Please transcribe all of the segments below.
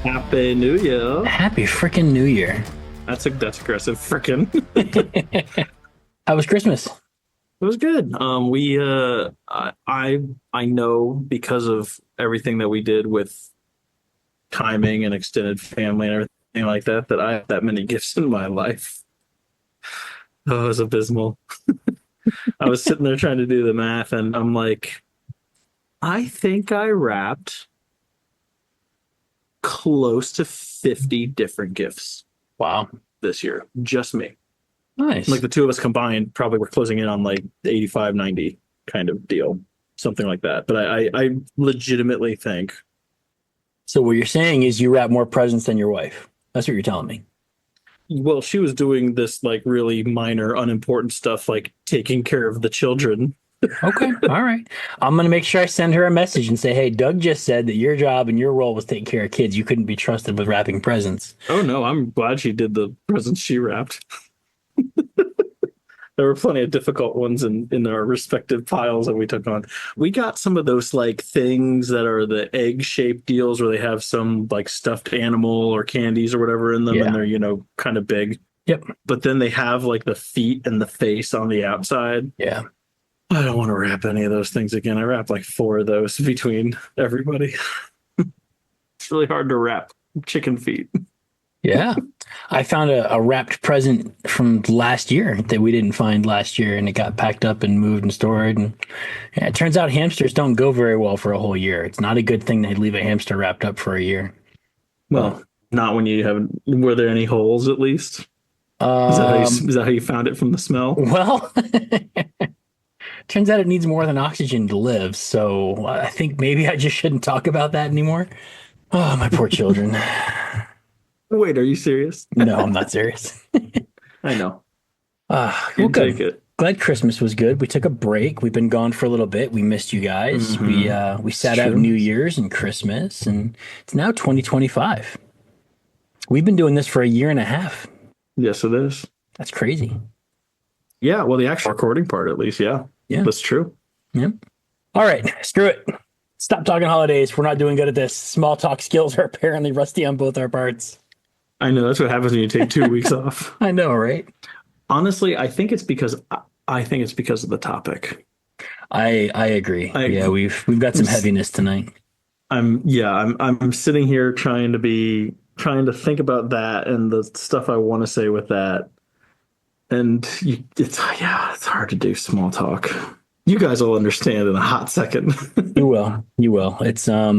Happy New Year. Happy freaking New Year. That's aggressive. Frickin'. How was Christmas? It was good. I know because of everything that we did with timing and extended family and everything like that, that I have that many gifts in my life. Oh, it was abysmal. I was sitting there trying to do the math, and I'm like, I think I wrapped close to 50 different gifts Wow. this year. Just me. Like Nice. the two of us combined probably we're closing in on like 85, 90 kind of deal, something like that. But I legitimately think, So what you're saying is you wrap more presents than your wife. That's what you're telling me. well, she was doing this like really minor unimportant stuff like taking care of the children. Okay. All right. I'm going to make sure I send her a message and say, hey, Doug just said that your job and your role was taking care of kids. You couldn't be trusted with wrapping presents. Oh no, I'm glad she did the presents she wrapped. There were plenty of difficult ones in our respective piles that we took on. We got some of those like things that are the egg shaped deals where they have some like stuffed animal or candies or whatever in them, and Yeah. they're kind of big. Yep. But then they have like the feet and the face on the outside. Yeah. I don't want to wrap any of those things again. I wrapped like four of those between everybody. It's really hard to wrap chicken feet. Yeah. I found a wrapped present from last year that we didn't find last year, and it got packed up and moved and stored. And yeah, it turns out hamsters don't go very well for a whole year. It's not a good thing to leave a hamster wrapped up for a year. But Well, not when you have. Were there any holes at least? um, Is that how you found it from the smell? well, turns out it needs more than oxygen to live. So I think maybe I just shouldn't talk about that anymore. Oh, my poor children. Wait, are you serious? No, I'm not serious. I know. Well, Can't take good. it. Glad Christmas was good. We took a break. We've been gone for a little bit. We missed you guys. We Mm-hmm. uh we It's sat out true. New Year's and Christmas, and it's now 2025. We've been doing this for a year and a half. Yes, it is. That's crazy. Yeah, well, the actual recording part, at least. Yeah, Yeah. that's true. Yeah. All right. Screw it. Stop talking holidays. We're not doing good at this. Small talk skills are apparently rusty on both our parts. I know that's what happens when you take 2 weeks off. I know, right? Honestly, I think it's because of the topic. I agree. I Yeah, we've got some heaviness tonight. I'm sitting here trying to think about that and the stuff I want to say with that. And it's hard to do small talk. You guys will understand in a hot second. You will. You will. It's so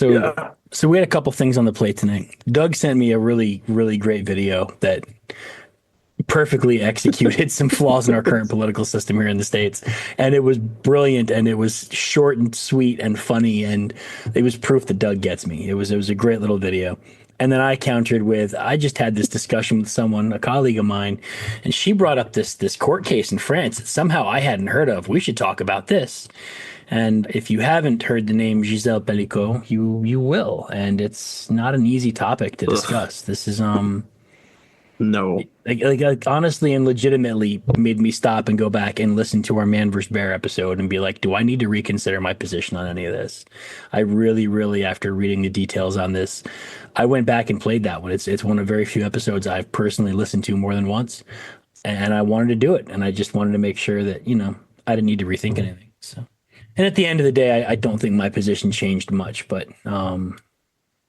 Yeah. so we had a couple things on the plate tonight. Doug sent me a really great video that perfectly executed some flaws in our current political system here in the States. And it was brilliant, and it was short and sweet and funny, and it was proof that Doug gets me. It was a great little video. And then I countered with, I just had this discussion with someone, a colleague of mine, and she brought up this court case in France that somehow I hadn't heard of. We should talk about this. And if you haven't heard the name Gisèle Pelicot, you will. And it's not an easy topic to Ugh, discuss. This is no. like honestly and legitimately made me stop and go back and listen to our Man vs. Bear episode and be like, do I need to reconsider my position on any of this? I really, after reading the details on this, I went back and played that one. It's one of very few episodes I've personally listened to more than once, and I wanted to do it, and I just wanted to make sure that I didn't need to rethink anything. So, and at the end of the day, I don't think my position changed much, but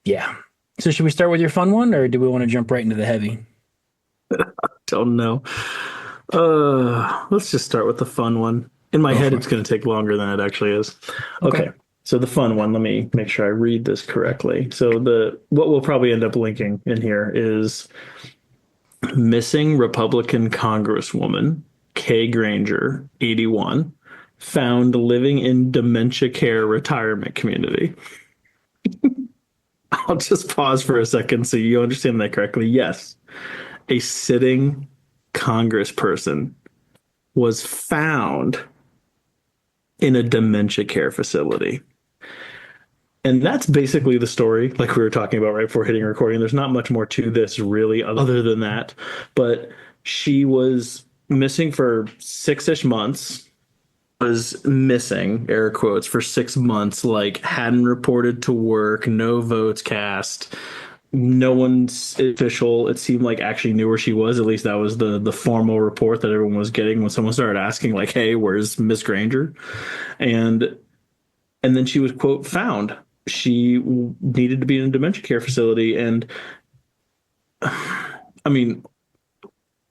yeah. So should we start with your fun one, or do we want to jump right into the heavy? Don't know. Let's just start with the fun one. In my Go head, for it's it. going to take longer than it actually is. Okay. Okay. So the fun one, let me make sure I read this correctly. So the what we'll probably end up linking in here is missing Republican Congresswoman Kay Granger, 81, found living in dementia care retirement community. I'll just pause for a second so you understand that correctly. Yes, a sitting congressperson was found in a dementia care facility. And that's basically the story, like we were talking about right before hitting recording. There's not much more to this, really, other than that. But she was missing for 6-ish months, was missing, air quotes, for 6 months, like hadn't reported to work, no votes cast, no one's official, it seemed like, actually knew where she was. At least that was the formal report that everyone was getting when someone started asking, like, hey, where's Miss Granger? And and then she was, quote, found. She needed to be in a dementia care facility. And I mean,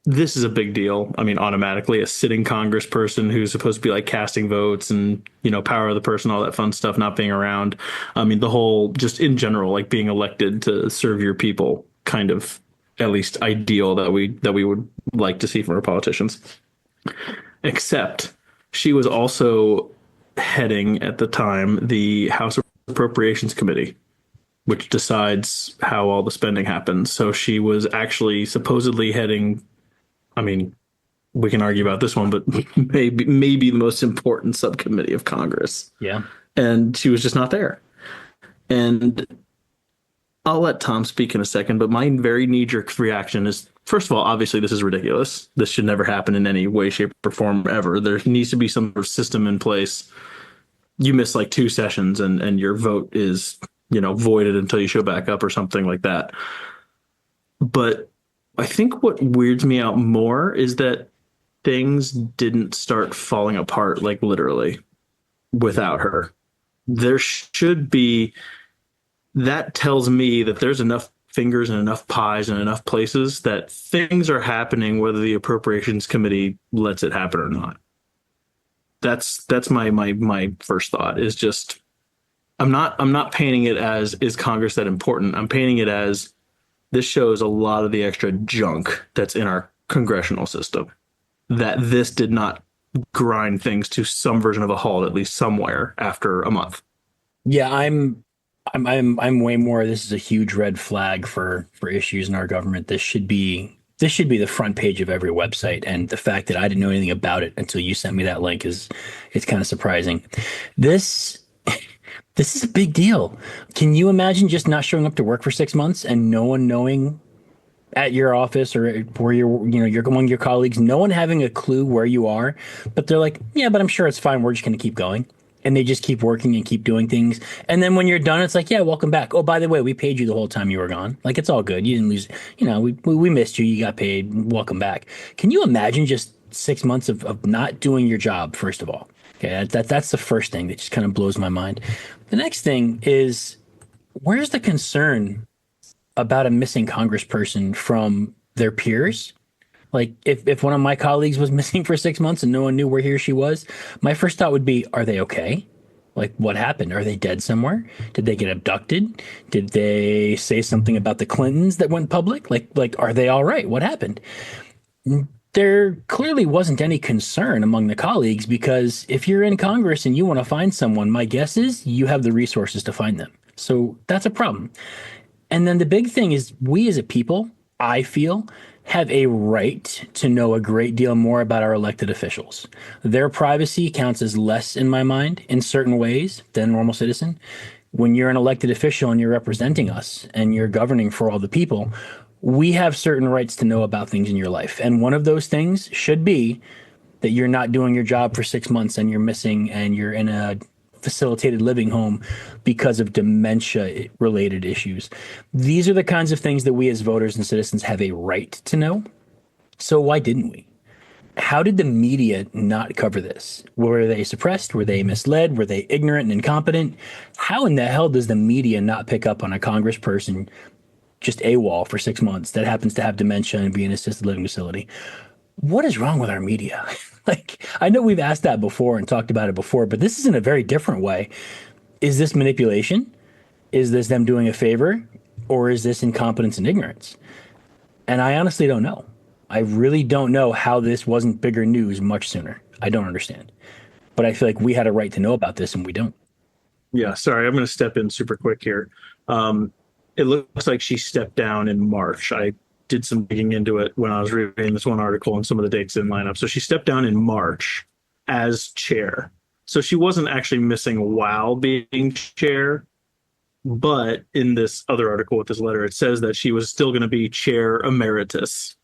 this is a big deal. I mean, automatically, a sitting congressperson who's supposed to be like casting votes and, power of the person, all that fun stuff, not being around. I mean, the whole, just in general, like being elected to serve your people, kind of at least ideal that we would like to see from our politicians. Except she was also heading at the time the House Appropriations Committee, which decides how all the spending happens. So she was actually supposedly heading, I mean, we can argue about this one, but maybe the most important subcommittee of Congress. Yeah. And she was just not there. And I'll let Tom speak in a second, but my very knee-jerk reaction is, first of all, obviously this is ridiculous. This should never happen in any way, shape, or form ever. There needs to be some sort of system in place. You miss like 2 sessions and your vote is, voided until you show back up or something like that. But I think what weirds me out more is that things didn't start falling apart, like literally, without her. There should be, that tells me that there's enough fingers and enough pies and enough places that things are happening, whether the appropriations committee lets it happen or not. That's my first thought, is just, I'm not painting it as, is Congress that important? I'm painting it as, this shows a lot of the extra junk that's in our congressional system, that this did not grind things to some version of a halt, at least somewhere, after a month. Yeah, I'm way more. This is a huge red flag for issues in our government. This should be the front page of every website. And the fact that I didn't know anything about it until you sent me that link is it's kind of surprising. This this is a big deal. Can you imagine just not showing up to work for 6 months and no one knowing at your office or where you're among your colleagues, no one having a clue where you are, but they're like, yeah, but I'm sure it's fine. We're just going to keep going. And they just keep working and keep doing things. And then when you're done, it's like, yeah, welcome back. Oh, by the way, we paid you the whole time you were gone. Like, it's all good. You didn't lose, we missed you. You got paid. Welcome back. Can you imagine just 6 months of not doing your job, first of all? Okay, that's the first thing that just kind of blows my mind. The next thing is, where's the concern about a missing congressperson from their peers? Like, if one of my colleagues was missing for 6 months and no one knew where he or she was, my first thought would be, are they okay? Like, what happened? Are they dead somewhere? Did they get abducted? Did they say something about the Clintons that went public? Like, are they all right? What happened? There clearly wasn't any concern among the colleagues, because if you're in Congress and you want to find someone, my guess is you have the resources to find them. So that's a problem. And then the big thing is, we as a people, I feel, have a right to know a great deal more about our elected officials. Their privacy counts as less in my mind in certain ways than a normal citizen. When you're an elected official and you're representing us and you're governing for all the people, we have certain rights to know about things in your life. And one of those things should be that you're not doing your job for 6 months and you're missing and you're in a facilitated living home because of dementia related issues. These are the kinds of things that we as voters and citizens have a right to know. So why didn't we? How did the media not cover this? Were they suppressed? Were they misled? Were they ignorant and incompetent? How in the hell does the media not pick up on a congressperson just AWOL for 6 months that happens to have dementia and be in an assisted living facility? What is wrong with our media? Like, I know we've asked that before and talked about it before, but this is in a very different way. Is this manipulation? Is this them doing a favor? Or is this incompetence and ignorance? And I honestly don't know. I really don't know how this wasn't bigger news much sooner. I don't understand. But I feel like we had a right to know about this and we don't. Yeah, sorry, I'm going to step in super quick here. It looks like she stepped down in March. I did some digging into it when I was reading this one article, and some of the dates didn't line up. So she stepped down in March as chair. So she wasn't actually missing while being chair. But in this other article with this letter, it says that she was still going to be chair emeritus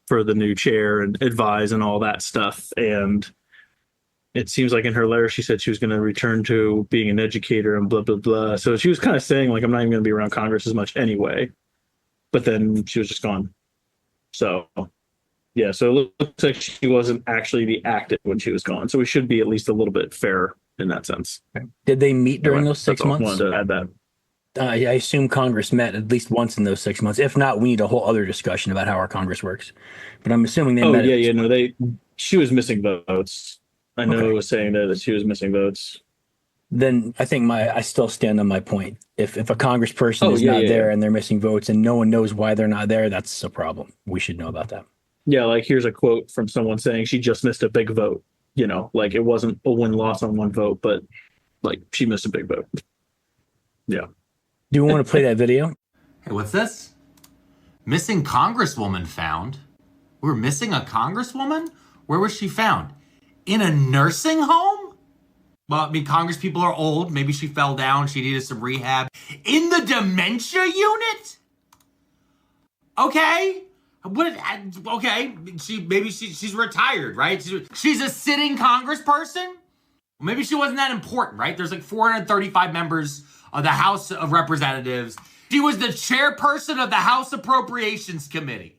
for the new chair and advise and all that stuff. And it seems like in her letter, she said she was going to return to being an educator and blah, blah, blah. So she was kind of saying, like, I'm not even going to be around Congress as much anyway. but then she was just gone. So yeah, so it looks like she wasn't actually the active when she was gone. So we should be at least a little bit fair in that sense. Did they meet during Anyway, those that's six all. I months? wanted to add that. I assume Congress met at least once in those 6 months. If not, we need a whole other discussion about how our Congress works. But I'm assuming they Oh met at yeah, least yeah. No, once. she was missing votes. I know it Okay. was saying that she was missing votes. Then I think I still stand on my point. If a congressperson Oh is yeah, not yeah, yeah. there and they're missing votes and no one knows why they're not there, that's a problem. We should know about that. Yeah, like here's a quote from someone saying she just missed a big vote. Like it wasn't a win loss on one vote, but like she missed a big vote. Yeah. Do we want to play that video? Hey, what's this? Missing Congresswoman found. We're missing a Congresswoman? Where was she found? In a nursing home? Well, I mean, Congress people are old. Maybe she fell down. She needed some rehab. In the dementia unit? Okay. Okay. She's retired, right? She's a sitting congressperson? Well, maybe she wasn't that important, right? There's like 435 members of the House of Representatives. She was the chairperson of the House Appropriations Committee.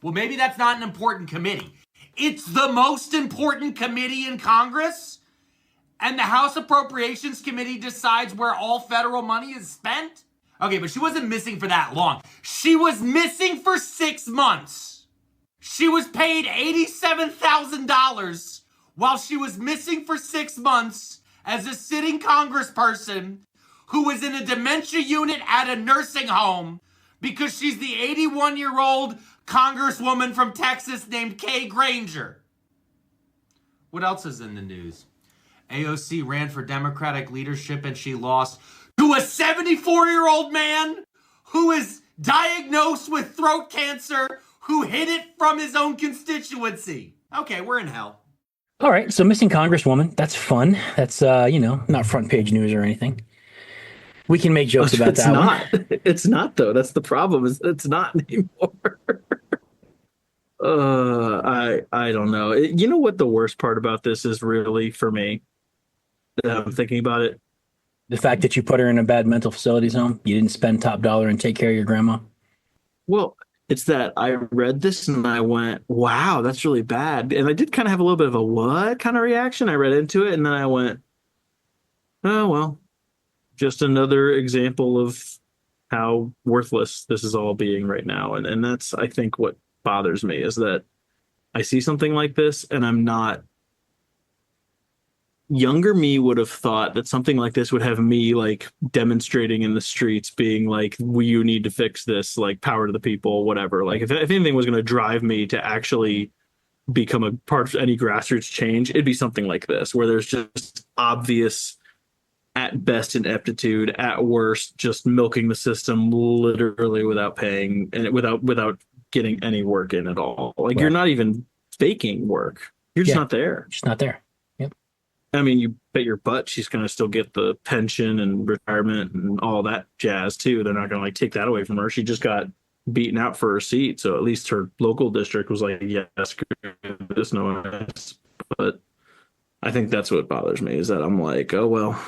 Well, maybe that's not an important committee. It's the most important committee in Congress, and the House Appropriations Committee decides where all federal money is spent? Okay, but she wasn't missing for that long. She was missing for 6 months. She was paid $87,000 while she was missing for 6 months as a sitting congressperson who was in a dementia unit at a nursing home because she's the 81-year-old congresswoman from Texas named Kay Granger. What else is in the news? AOC ran for Democratic leadership and she lost to a 74-year-old man who is diagnosed with throat cancer who hid it from his own constituency. Okay, we're in hell. All right. So missing Congresswoman. That's fun. That's, not front page news or anything. We can make jokes about It's that not. one. It's not though. That's the problem. It's not anymore. I don't know. You know what the worst part about this is really for me? That I'm thinking about it. The fact that you put her in a bad mental facilities home, you didn't spend top dollar and take care of your grandma. Well, it's that I read this and I went, wow, that's really bad. And I did kind of have a little bit of a what kind of reaction. I read into it and then I went, oh, well, just another example of how worthless this is all being right now. And that's, I think, what bothers me is that I see something like this and I'm not. Younger me would have thought that something like this would have me like demonstrating in the streets, being like, you need to fix this, like power to the people, whatever. Like if anything was going to drive me to actually become a part of any grassroots change, it'd be something like this, where there's just obvious, at best, ineptitude, at worst, just milking the system literally without paying and without getting any work in at all. Like Right. You're not even faking work. You're just not there. She's not there. Yep. I mean, you bet your butt she's going to still get the pension and retirement and all that jazz too. They're not going to like take that away from her. She just got beaten out for her seat, so at least her local district was like, "Yes, screw this, no one else." But I think that's what bothers me is that I'm like, oh well,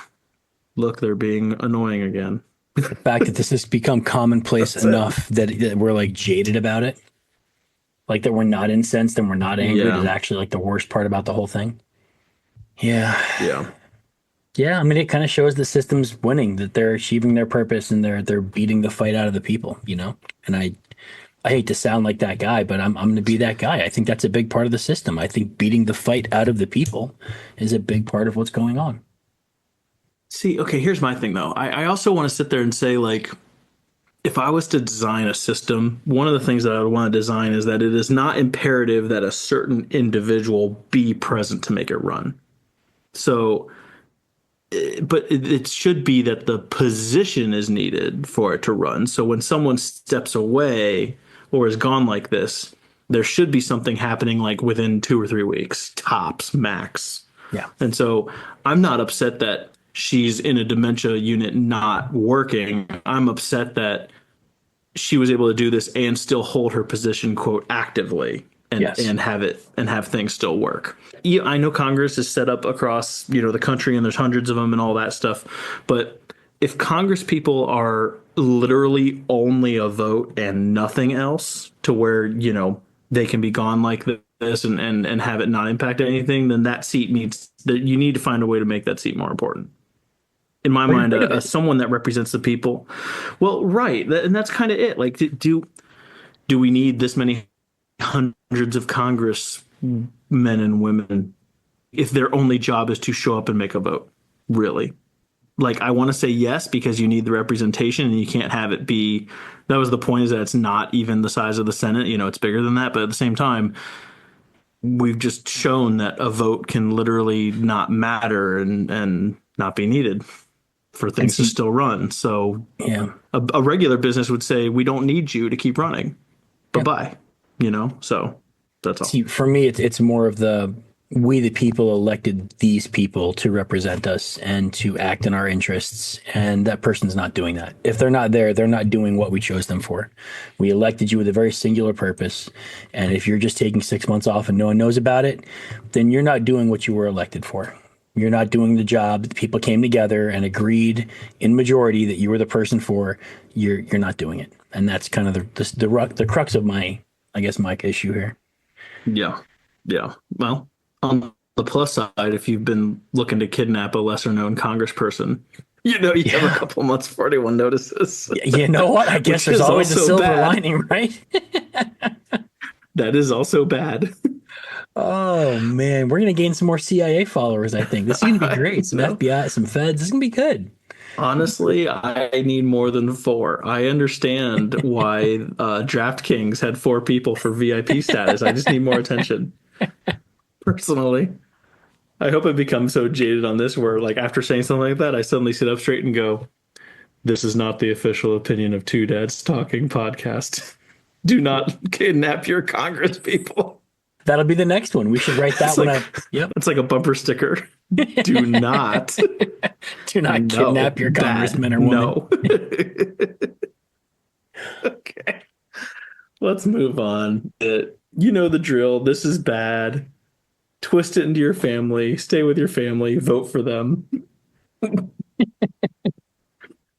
look, they're being annoying again. The fact that this has become commonplace enough that we're like jaded about it, like that we're not incensed and we're not angry, is actually like the worst part about the whole thing. Yeah. I mean, it kind of shows the system's winning, that they're achieving their purpose and they're beating the fight out of the people, And I hate to sound like that guy, but I'm going to be that guy. I think that's a big part of the system. I think beating the fight out of the people is a big part of what's going on. See, okay, here's my thing though. I also want to sit there and say, like, if I was to design a system, one of the things that I would want to design is that it is not imperative that a certain individual be present to make it run. So, but it should be that the position is needed for it to run. So when someone steps away or is gone like this, there should be something happening like within 2 or 3 weeks, tops, max. Yeah. And so I'm not upset that she's in a dementia unit not working. I'm upset that she was able to do this and still hold her position, quote, actively and have things still work. I know Congress is set up across, the country and there's hundreds of them and all that stuff. But if Congress people are literally only a vote and nothing else, to where, they can be gone like this and have it not impact anything, then that seat needs that you need to find a way to make that seat more important. In my What do you mind, think of it? someone that represents the people. Well, right, and that's kind of it. Like, do we need this many hundreds of Congress men and women if their only job is to show up and make a vote? Really? Like, I want to say yes, because you need the representation and you can't have it be, that was the point, is that it's not even the size of the Senate. It's bigger than that. But at the same time, we've just shown that a vote can literally not matter and not be needed for And things to see, still run. So yeah, a regular business would say, we don't need you to keep running. Bye yeah. bye. So that's all. See, for me, it's more of we the people elected these people to represent us and to act in our interests, and that person's not doing that. If they're not there, they're not doing what we chose them for. We elected you with a very singular purpose, and if you're just taking 6 months off and no one knows about it, then you're not doing what you were elected for. You're not doing the job that people came together and agreed in majority that you were the person for. You're not doing it, and that's kind of the crux of my issue here. Yeah. Yeah. Well, on the plus side, if you've been looking to kidnap a lesser known congressperson, you have a couple months before anyone notices. You know what? I guess Which there's is always a also silver bad. lining, right? That is also bad. Oh man, we're gonna gain some more CIA followers. I think this is gonna be great. Some No. FBI, some feds. This is gonna be good. Honestly, I need more than four. I understand why DraftKings had four people for VIP status. I just need more attention. Personally, I hope I become so jaded on this where, like, after saying something like that, I suddenly sit up straight and go, "This is not the official opinion of Two Dads Talking podcast. Do not kidnap your Congress people." That'll be the next one. We should write that It's one like up. Yep. it's like a bumper sticker. Do not. Do not No, kidnap your bad. congressman or woman. No. Okay. Let's move on. You know the drill. This is bad. Twist it into your family. Stay with your family. Vote for them.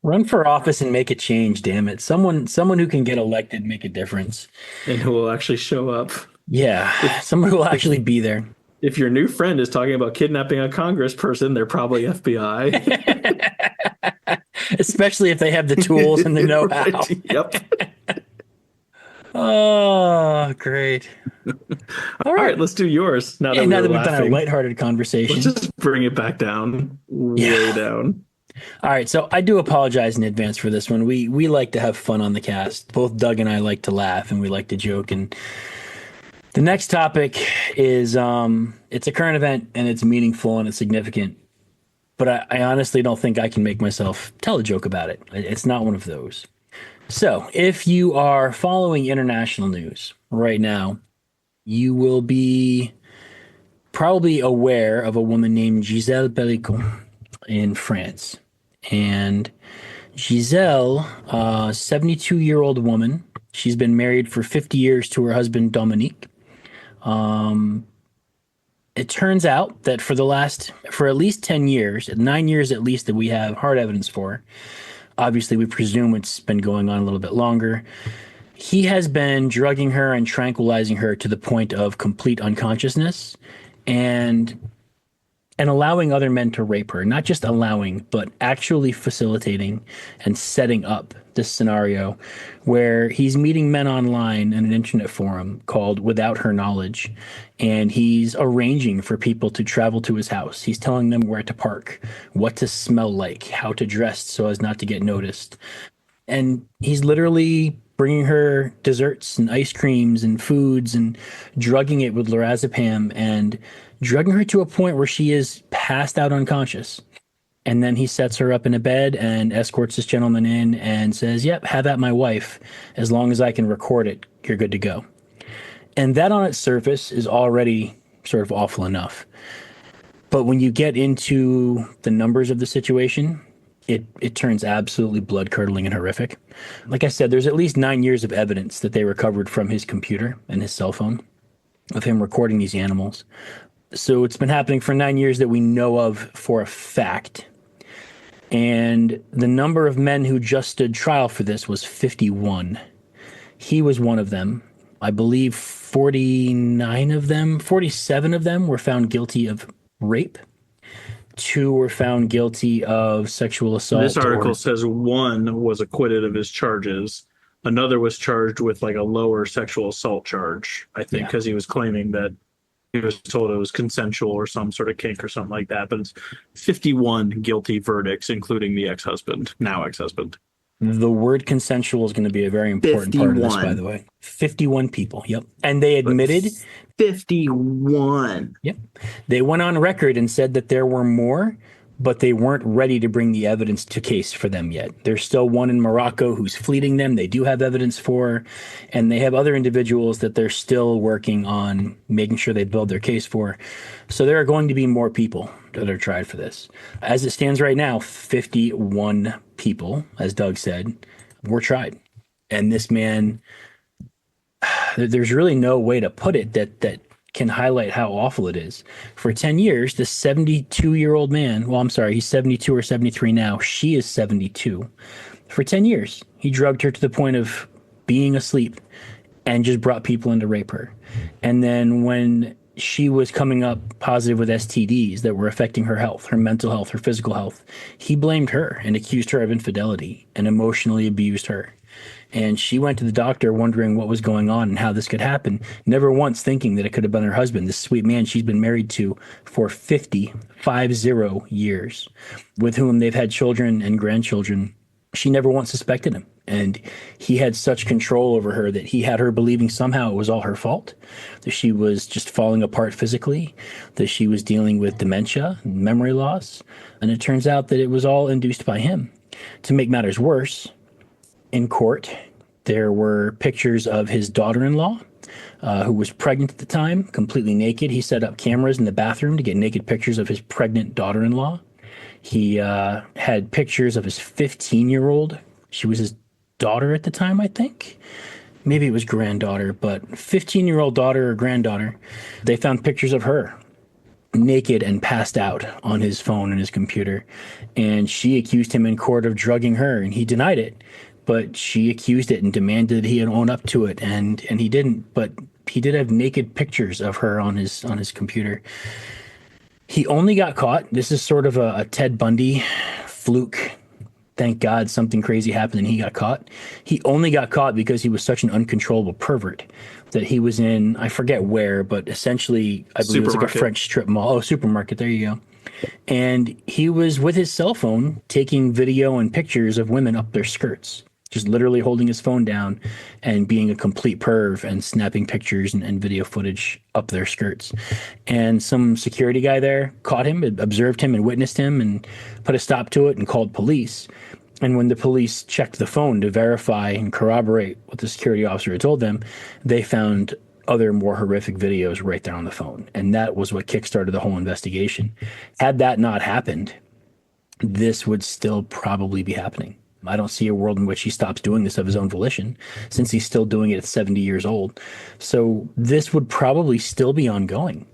Run for office and make a change. Damn it! Someone who can get elected, make a difference. And who will actually show up. Yeah, someone who will actually be there. If your new friend is talking about kidnapping a congressperson, they're probably FBI. Especially if they have the tools and the know-how. Right. Yep. Oh, great. All right, let's do yours. Now that Now we're that we've done our laughing, lighthearted conversation. let's just bring it back down, way down. All right, so I do apologize in advance for this one. We like to have fun on the cast. Both Doug and I like to laugh and we like to joke. And the next topic is it's a current event and it's meaningful and it's significant. But I honestly don't think I can make myself tell a joke about it. It's not one of those. So if you are following international news right now, you will be probably aware of a woman named Gisèle Pelicot in France. And Gisèle, 72-year-old woman, she's been married for 50 years to her husband, Dominique. It turns out that for at least 10 years, 9 years at least that we have hard evidence for, obviously we presume it's been going on a little bit longer, he has been drugging her and tranquilizing her to the point of complete unconsciousness and allowing other men to rape her. Not just allowing, but actually facilitating and setting up this scenario where he's meeting men online in an internet forum called Without Her Knowledge, and he's arranging for people to travel to his house. He's telling them where to park, what to smell like, how to dress so as not to get noticed. And he's literally bringing her desserts and ice creams and foods and drugging it with lorazepam and drugging her to a point where she is passed out unconscious. And then he sets her up in a bed and escorts this gentleman in and says, "Yep, have at my wife. As long as I can record it, you're good to go." And that on its surface is already sort of awful enough. But when you get into the numbers of the situation, it turns absolutely blood-curdling and horrific. Like I said, there's at least 9 years of evidence that they recovered from his computer and his cell phone of him recording these animals. So it's been happening for 9 years that we know of for a fact. And the number of men who just stood trial for this was 51. He was one of them. I believe 47 of them were found guilty of rape. 2 were found guilty of sexual assault. This article says one was acquitted of his charges. Another was charged with like a lower sexual assault charge, I think, because he was claiming that he was told it was consensual or some sort of kink or something like that. But it's 51 guilty verdicts, including the ex-husband, now ex-husband. The word consensual is going to be a very important part of this, by the way. 51 people. Yep. And they admitted 51. Yep. They went on record and said that there were more, but they weren't ready to bring the evidence to case for them yet. There's still one in Morocco who's fleeting them. They do have evidence for, and they have other individuals that they're still working on making sure they build their case for. So there are going to be more people that are tried for this. As it stands right now, 51 people, as Doug said, were tried. And this man, there's really no way to put it that can highlight how awful it is. For 10 years, this 72-year-old man, well, I'm sorry, he's 72 or 73 now. She is 72. For 10 years, he drugged her to the point of being asleep and just brought people in to rape her. And then when she was coming up positive with STDs that were affecting her health, her mental health, her physical health, he blamed her and accused her of infidelity and emotionally abused her. And she went to the doctor wondering what was going on and how this could happen, never once thinking that it could have been her husband, this sweet man she's been married to for 50 years, with whom they've had children and grandchildren. She never once suspected him. And he had such control over her that he had her believing somehow it was all her fault, that she was just falling apart physically, that she was dealing with dementia, memory loss. And it turns out that it was all induced by him. To make matters worse, in court, there were pictures of his daughter-in-law, who was pregnant at the time, completely naked. He set up cameras in the bathroom to get naked pictures of his pregnant daughter-in-law. He had pictures of his 15-year-old. She was his daughter at the time, I think. Maybe it was granddaughter, but 15-year-old daughter or granddaughter. They found pictures of her naked and passed out on his phone and his computer. And she accused him in court of drugging her, and he denied it. But she accused it and demanded that he own up to it, and he didn't. But he did have naked pictures of her on his computer. He only got caught. This is sort of a Ted Bundy fluke. Thank God something crazy happened and he got caught. He only got caught because he was such an uncontrollable pervert that he was in, I forget where, but essentially, I believe it was like a French strip mall. Oh, supermarket. There you go. And he was with his cell phone taking video and pictures of women up their skirts, just literally holding his phone down and being a complete perv and snapping pictures and video footage up their skirts. And some security guy there caught him, observed him and witnessed him and put a stop to it and called police. And when the police checked the phone to verify and corroborate what the security officer had told them, they found other more horrific videos right there on the phone. And that was what kickstarted the whole investigation. Had that not happened, this would still probably be happening. I don't see a world in which he stops doing this of his own volition, since he's still doing it at 70 years old. So this would probably still be ongoing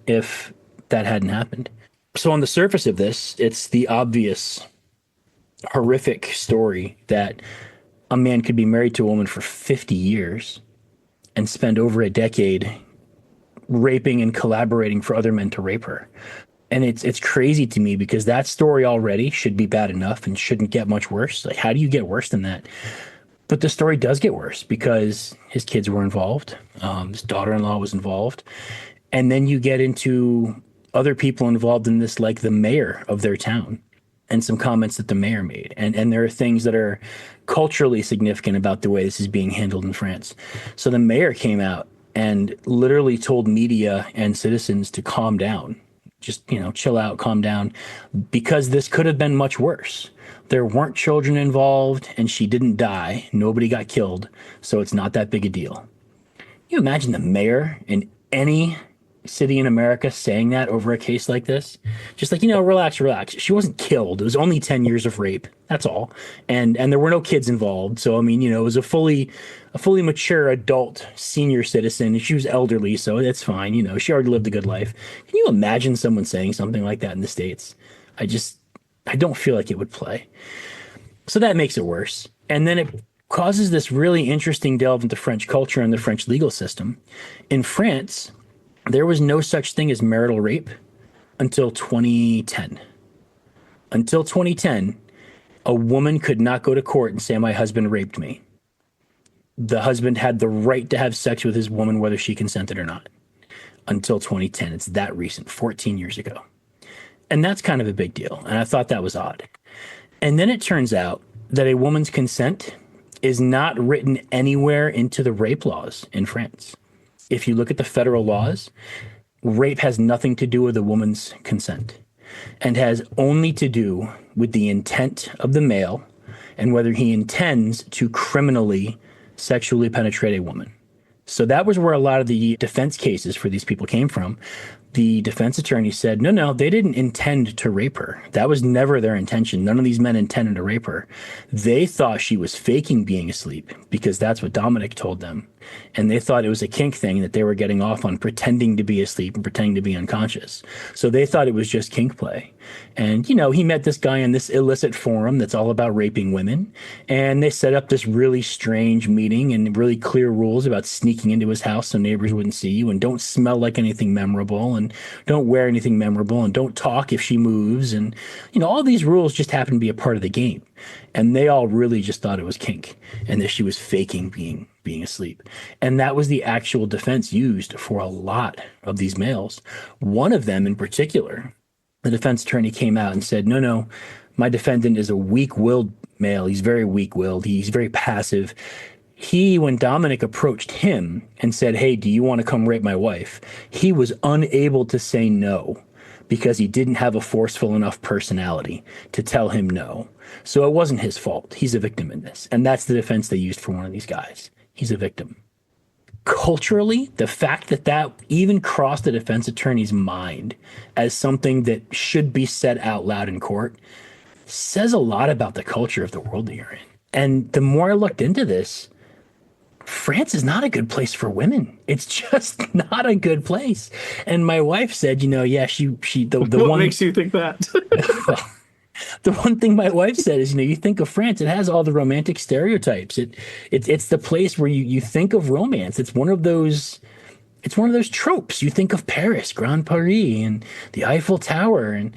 if that hadn't happened. So on the surface of this, it's the obvious, horrific story that a man could be married to a woman for 50 years and spend over a decade raping and collaborating for other men to rape her. And it's crazy to me because that story already should be bad enough and shouldn't get much worse. Like, how do you get worse than that? But the story does get worse because his kids were involved. His daughter-in-law was involved. And then you get into other people involved in this, like the mayor of their town and some comments that the mayor made. And there are things that are culturally significant about the way this is being handled in France. So the mayor came out and literally told media and citizens to calm down. Just, chill out, calm down, because this could have been much worse. There weren't children involved and she didn't die. Nobody got killed. So it's not that big a deal. You imagine the mayor in any city in America saying that over a case like this? Just like, relax. She wasn't killed. It was only 10 years of rape. That's all. And there were no kids involved. So, it was a fully mature adult senior citizen. She was elderly, so that's fine. She already lived a good life. Can you imagine someone saying something like that in the States? I don't feel like it would play. So that makes it worse. And then it causes this really interesting delve into French culture and the French legal system. In France, there was no such thing as marital rape until 2010. Until 2010, a woman could not go to court and say, my husband raped me. The husband had the right to have sex with his woman, whether she consented or not. Until 2010. It's that recent, 14 years ago. And that's kind of a big deal. And I thought that was odd. And then it turns out that a woman's consent is not written anywhere into the rape laws in France. If you look at the federal laws, rape has nothing to do with a woman's consent and has only to do with the intent of the male and whether he intends to criminally sexually penetrate a woman. So that was where a lot of the defense cases for these people came from. The defense attorney said, no, they didn't intend to rape her. That was never their intention. None of these men intended to rape her. They thought she was faking being asleep because that's what Dominic told them. And they thought it was a kink thing that they were getting off on, pretending to be asleep and pretending to be unconscious. So they thought it was just kink play. And, he met this guy in this illicit forum that's all about raping women. And they set up this really strange meeting and really clear rules about sneaking into his house so neighbors wouldn't see you, and don't smell like anything memorable, and don't wear anything memorable, and don't talk if she moves. And, all these rules just happen to be a part of the game. And they all really just thought it was kink and that she was faking being asleep. And that was the actual defense used for a lot of these males. One of them in particular, the defense attorney came out and said, no, my defendant is a weak-willed male. He's very weak-willed. He's very passive. When Dominic approached him and said, hey, do you want to come rape my wife? He was unable to say no because he didn't have a forceful enough personality to tell him no. So it wasn't his fault. He's a victim in this. And that's the defense they used for one of these guys. He's a victim. Culturally, the fact that even crossed the defense attorney's mind as something that should be said out loud in court says a lot about the culture of the world that you're in. And the more I looked into this, France is not a good place for women. It's just not a good place. And my wife said, the what one makes you think that? The one thing my wife said is, you think of France, it has all the romantic stereotypes. It's the place where you think of romance. It's one of those tropes. You think of Paris, Grand Paris, and the Eiffel Tower, and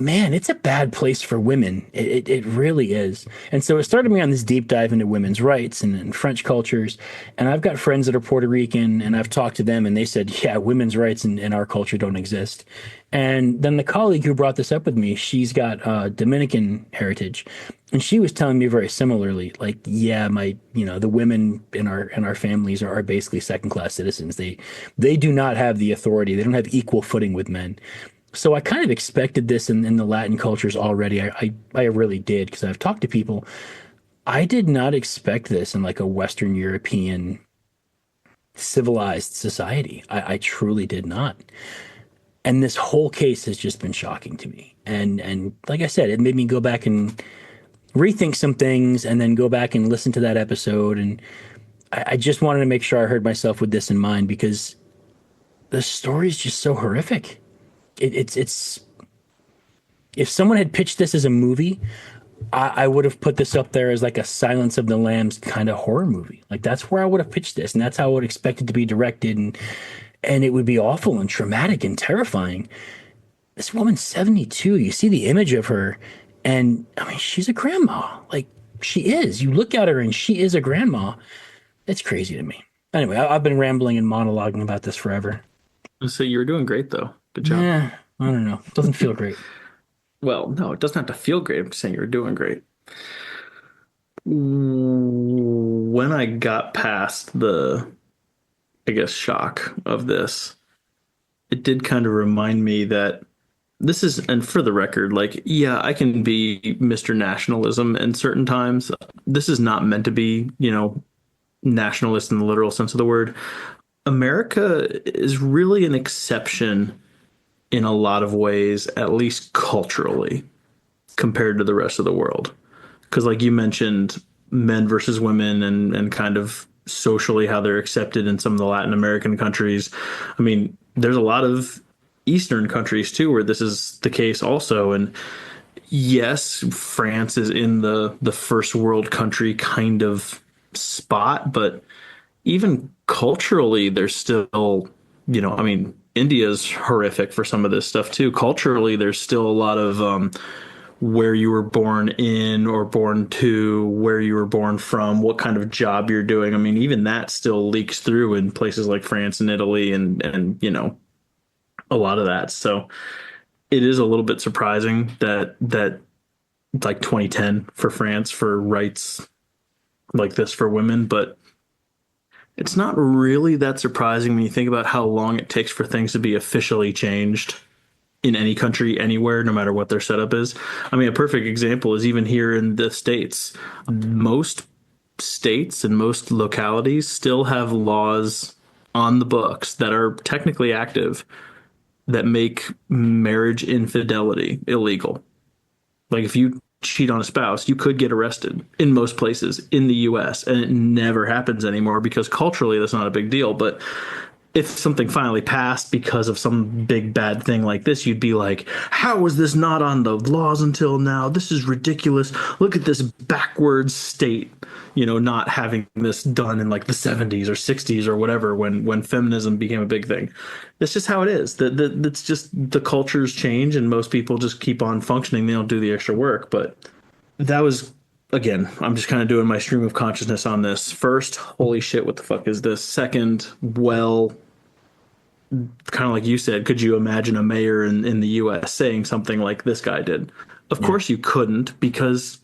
man, it's a bad place for women. It really is. And so it started me on this deep dive into women's rights and French cultures. And I've got friends that are Puerto Rican, and I've talked to them, and they said, yeah, women's rights in our culture don't exist. And then the colleague who brought this up with me, she's got Dominican heritage, and she was telling me very similarly, like, yeah, the women in our families are basically second-class citizens. They do not have the authority. They don't have equal footing with men. So I kind of expected this in the Latin cultures already. I really did, because I've talked to people. I did not expect this in like a Western European civilized society. I truly did not. And this whole case has just been shocking to me. And like I said, it made me go back and rethink some things and then go back and listen to that episode. And I just wanted to make sure I heard myself with this in mind, because the story is just so horrific. It's if someone had pitched this as a movie, I would have put this up there as like a Silence of the Lambs kind of horror movie. Like, that's where I would have pitched this, and that's how I would expect it to be directed, and it would be awful and traumatic and terrifying. This woman's 72. You see the image of her, and I mean, she's a grandma. Like, she is. You look at her, and she is a grandma. It's crazy to me. Anyway, I've been rambling and monologuing about this forever. So you were doing great, though. Good job. Yeah, I don't know. It doesn't feel great. Well, no, it doesn't have to feel great. I'm just saying you're doing great. When I got past the, I guess, shock of this, it did kind of remind me that this is, and for the record, like, yeah, I can be Mr. Nationalism in certain times. This is not meant to be, nationalist in the literal sense of the word. America is really an exception in a lot of ways, at least culturally, compared to the rest of the world. Because like you mentioned, men versus women and kind of socially how they're accepted in some of the Latin American countries. I mean, there's a lot of Eastern countries too where this is the case also. And yes, France is in the first world country kind of spot, but even culturally, there's still, I mean, India's horrific for some of this stuff too. Culturally, there's still a lot of where you were born in or born to, where you were born from, what kind of job you're doing. I mean, even that still leaks through in places like France and Italy and a lot of that. So it is a little bit surprising that like 2010 for France for rights like this for women, but it's not really that surprising when you think about how long it takes for things to be officially changed in any country, anywhere, no matter what their setup is. I mean, a perfect example is even here in the States. Most states and most localities still have laws on the books that are technically active that make marriage infidelity illegal. Like if you cheat on a spouse, you could get arrested in most places in the US, and it never happens anymore because culturally that's not a big deal. But if something finally passed because of some big bad thing like this, you'd be like, how was this not on the laws until now? This is ridiculous. Look at this backwards state, not having this done in like the 70s or 60s or whatever when feminism became a big thing. That's just how it is. That's just the cultures change and most people just keep on functioning. They don't do the extra work. But that was, again, I'm just kind of doing my stream of consciousness on this. First, holy shit, what the fuck is this? Second, well, kind of like you said, could you imagine a mayor in the US saying something like this guy did? Of course you couldn't, because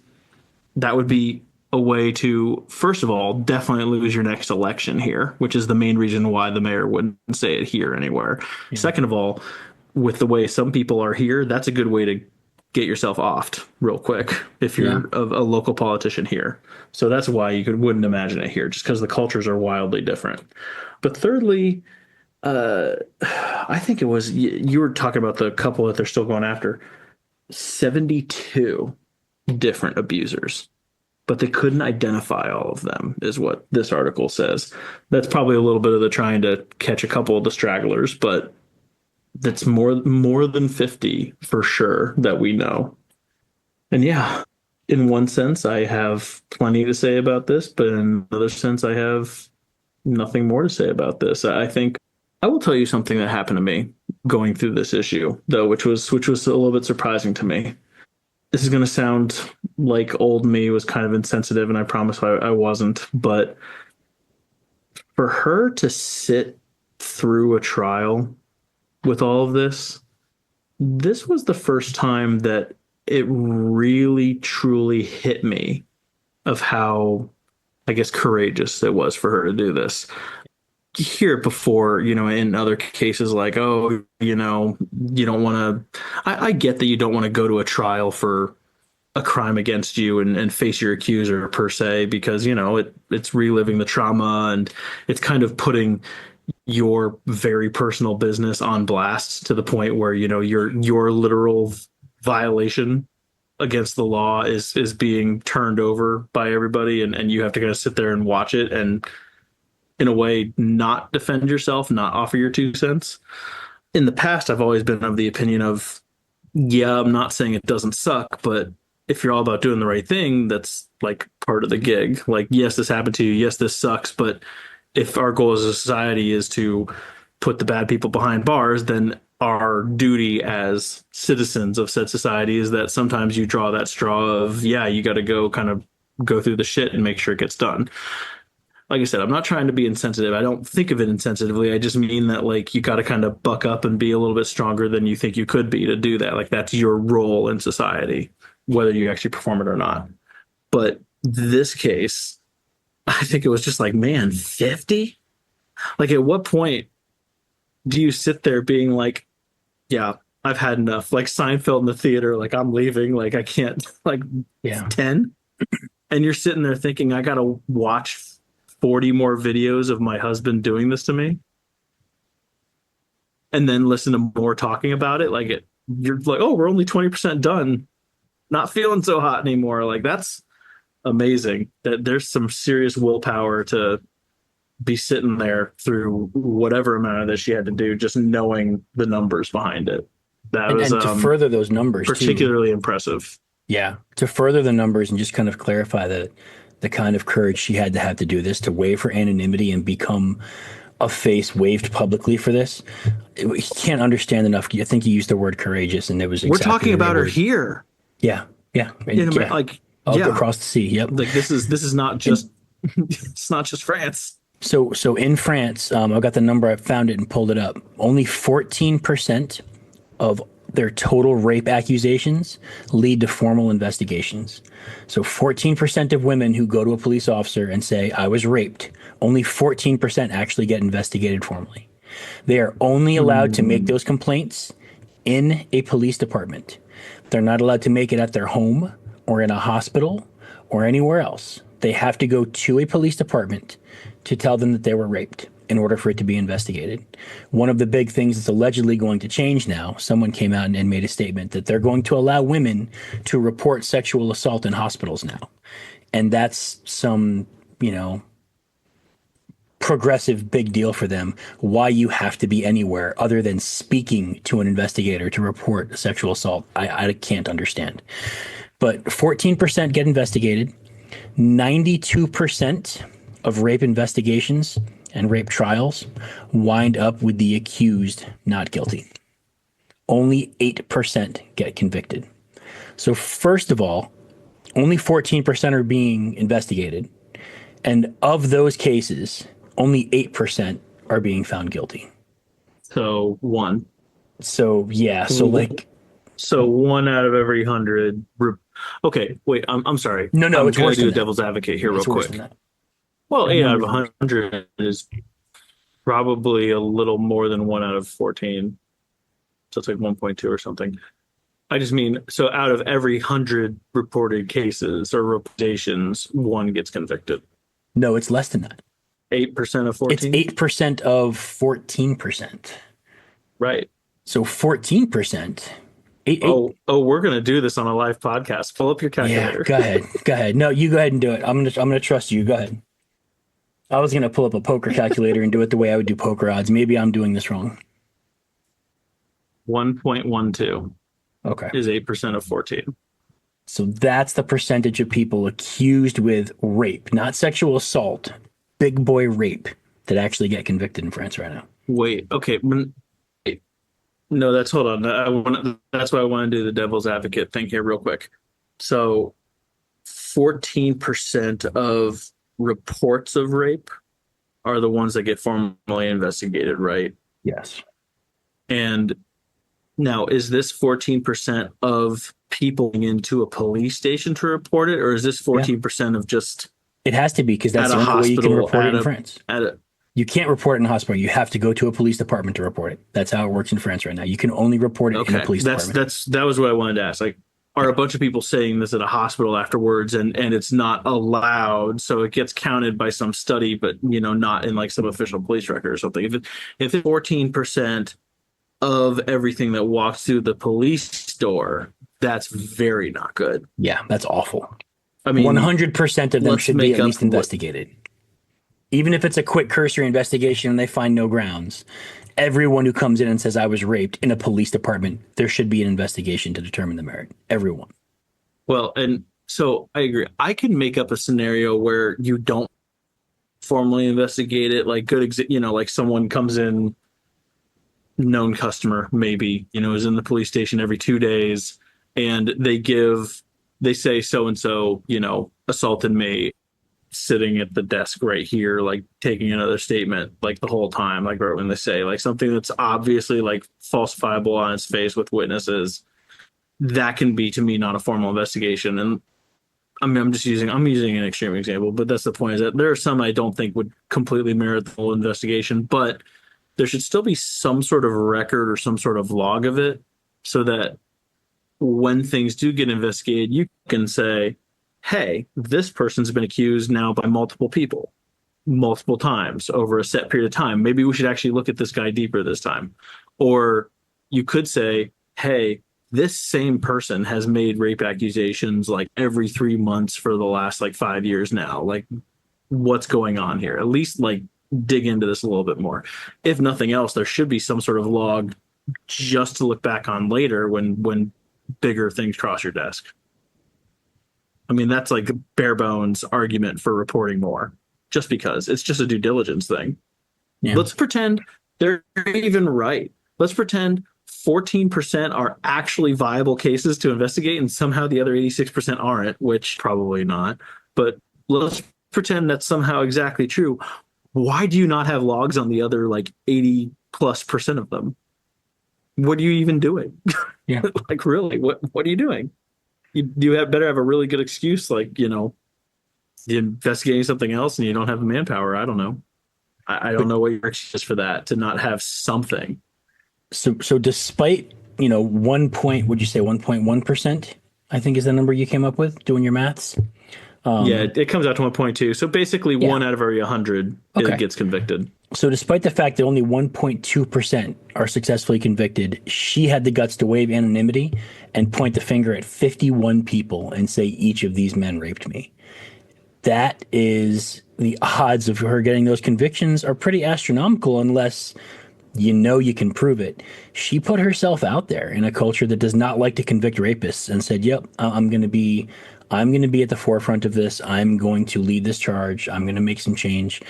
that would be a way to, first of all, definitely lose your next election here, which is the main reason why the mayor wouldn't say it here anywhere. Yeah. Second of all, with the way some people are here, that's a good way to get yourself offed real quick if you're a local politician here. So that's why you wouldn't imagine it here, just because the cultures are wildly different. But thirdly, I think it was, you were talking about the couple that they're still going after. 72 different abusers, but they couldn't identify all of them, is what this article says. That's probably a little bit of the trying to catch a couple of the stragglers, but that's more than 50 for sure that we know. And yeah, in one sense, I have plenty to say about this, but in another sense, I have nothing more to say about this. I think I will tell you something that happened to me going through this issue, though, which was a little bit surprising to me. This is going to sound like old me was kind of insensitive, and I promise I wasn't. But for her to sit through a trial with all of this, this was the first time that it really, truly hit me of how, I guess, courageous it was for her to do this. You hear it before, in other cases like, oh, you don't want to, I get that you don't want to go to a trial for a crime against you and face your accuser per se, because, it's reliving the trauma and it's kind of putting your very personal business on blast to the point where, your literal violation against the law is being turned over by everybody. And you have to kind of sit there and watch it and, in a way, not defend yourself, not offer your 2 cents. In the past, I've always been of the opinion of, yeah, I'm not saying it doesn't suck, but if you're all about doing the right thing, that's like part of the gig. Like, yes, this happened to you. Yes, this sucks. But if our goal as a society is to put the bad people behind bars, then our duty as citizens of said society is that sometimes you draw that straw of, yeah, you got to go through the shit and make sure it gets done. Like I said, I'm not trying to be insensitive. I don't think of it insensitively. I just mean that, like, you got to kind of buck up and be a little bit stronger than you think you could be to do that. Like, that's your role in society, whether you actually perform it or not. But this case, I think it was just like, man, 50? Like, at what point do you sit there being like, yeah, I've had enough? Like Seinfeld in the theater, like, I'm leaving. Like, I can't, like, 10? And you're sitting there thinking, I got to watch 40 more videos of my husband doing this to me and then listen to more talking about it. Like, you're like, oh, we're only 20% done. Not feeling so hot anymore. Like, that's amazing that there's some serious willpower to be sitting there through whatever amount of this she had to do, just knowing the numbers behind it. That was and to further those numbers particularly impressive. Yeah. To further the numbers and just kind of clarify the kind of courage she had to have to do this, to waive her anonymity and become a face waved publicly for this. You can't understand enough. I think you used the word courageous, and it was We're exactly talking the right about her word. here Yeah. Yeah. in And America. yeah. Like, Up yeah, across the sea. Yep. like this is not just it's not just France. So in France, I've got the number. I found it and pulled it up. Only 14% of their total rape accusations lead to formal investigations. So 14% of women who go to a police officer and say, I was raped, only 14% actually get investigated formally. They are only allowed to make those complaints in a police department. They're not allowed to make it at their home or in a hospital or anywhere else. They have to go to a police department to tell them that they were raped in order for it to be investigated. One of the big things that's allegedly going to change now, someone came out and made a statement that they're going to allow women to report sexual assault in hospitals now. And that's some, progressive big deal for them. Why you have to be anywhere other than speaking to an investigator to report sexual assault, I can't understand. But 14% get investigated. 92% of rape investigations and rape trials wind up with the accused not guilty. Only 8% get convicted. So, first of all, only 14% are being investigated. And of those cases, only 8% are being found guilty. So one. So, yeah. So, like, So one out of every 100. Okay, wait. I'm sorry. no, I'm it's gonna worse do than the that. devil's advocate here, real It's worse quick. than that. Well, That 8 out of number's worse. 100 is probably a little more than 1 out of 14. So it's like 1.2 or something. I just mean, so out of every 100 reported cases or reportations, one gets convicted. No, it's less than that. 8% of 14? It's 8% of 14%. Right. So 14%. Oh, we're gonna do this on a live podcast. Pull up your Yeah, calculator. go ahead. Go ahead. No, you go ahead and do it. I'm gonna trust you. Go ahead. I was gonna pull up a poker calculator and do it the way I would do poker odds. Maybe I'm doing this wrong. 1.12 Okay. is 8% of 14. So that's the percentage of people accused with rape, not sexual assault, big boy rape, that actually get convicted in France right now. Wait, okay. No, that's hold on. That's why I want to do the devil's advocate thing here real quick. So 14% of reports of rape are the ones that get formally investigated, right? Yes. And now, is this 14% of people going into a police station to report it, or is this 14% of just It has to be, because that's at the a only way you can hospital, report it at in a France. at a You can't report it in a hospital. You have to go to a police department to report it. That's how it works in France right now. You can only report it in a okay? police department. That was what I wanted to ask. Like, are a bunch of people saying this at a hospital afterwards, and it's not allowed, so it gets counted by some study, but not in like some official police record or something. If it's 14% of everything that walks through the police door, that's very not good. Yeah, that's awful. I mean, 100% of them let's should be make at up least investigated. Even if it's a quick cursory investigation and they find no grounds, everyone who comes in and says I was raped in a police department, there should be an investigation to determine the merit. Everyone. Well, and so I agree. I can make up a scenario where you don't formally investigate it. Like like someone comes in, known customer, maybe, is in the police station every 2 days, and they say so and so, assaulted me, sitting at the desk right here, like taking another statement, like the whole time, like right when they say like something that's obviously like falsifiable on its face with witnesses. That can be, to me, not a formal investigation. And I mean, I'm using an extreme example, but that's the point, is that there are some I don't think would completely merit the full investigation, but there should still be some sort of record or some sort of log of it, so that when things do get investigated, you can say, hey, this person's been accused now by multiple people, multiple times over a set period of time. Maybe we should actually look at this guy deeper this time. Or you could say, hey, this same person has made rape accusations like every 3 months for the last like 5 years now. Like, what's going on here? At least like dig into this a little bit more. If nothing else, there should be some sort of log just to look back on later when bigger things cross your desk. I mean, that's like a bare bones argument for reporting more, just because it's just a due diligence thing. Yeah. Let's pretend they're even right. Let's pretend 14% are actually viable cases to investigate, and somehow the other 86% aren't, which probably not. But let's pretend that's somehow exactly true. Why do you not have logs on the other like 80+% of them? What are you even doing? Yeah. Like, really, what are you doing? You have better have a really good excuse, like, you're investigating something else and you don't have the manpower. I don't know. I But don't know what your excuse is for that, to not have something. so despite, 1.1%, I think is the number you came up with doing your maths. Yeah, it comes out to 1.2. So basically, Yeah. one out of every 100 Okay. it gets convicted. So despite the fact that only 1.2% are successfully convicted, she had the guts to waive anonymity and point the finger at 51 people and say each of these men raped me. That is, the odds of her getting those convictions are pretty astronomical unless you can prove it. She put herself out there in a culture that does not like to convict rapists and said, "Yep, I'm going to be at the forefront of this. I'm going to lead this charge. I'm going to make some change."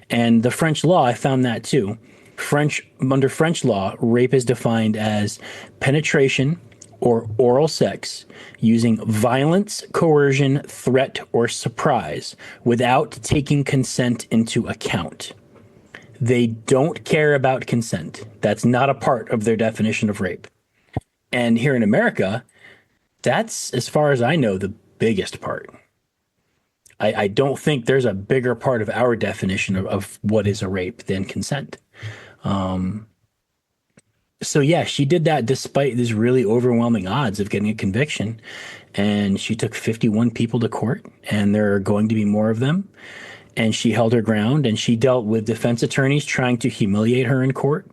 And the French law, I found that too. Under French law, rape is defined as penetration or oral sex using violence, coercion, threat, or surprise without taking consent into account. They don't care about consent. That's not a part of their definition of rape. And here in America, that's, as far as I know, the biggest part. I don't think there's a bigger part of our definition of what is a rape than consent. So yeah, she did that despite these really overwhelming odds of getting a conviction. And she took 51 people to court, and there are going to be more of them. And she held her ground, and she dealt with defense attorneys trying to humiliate her in court,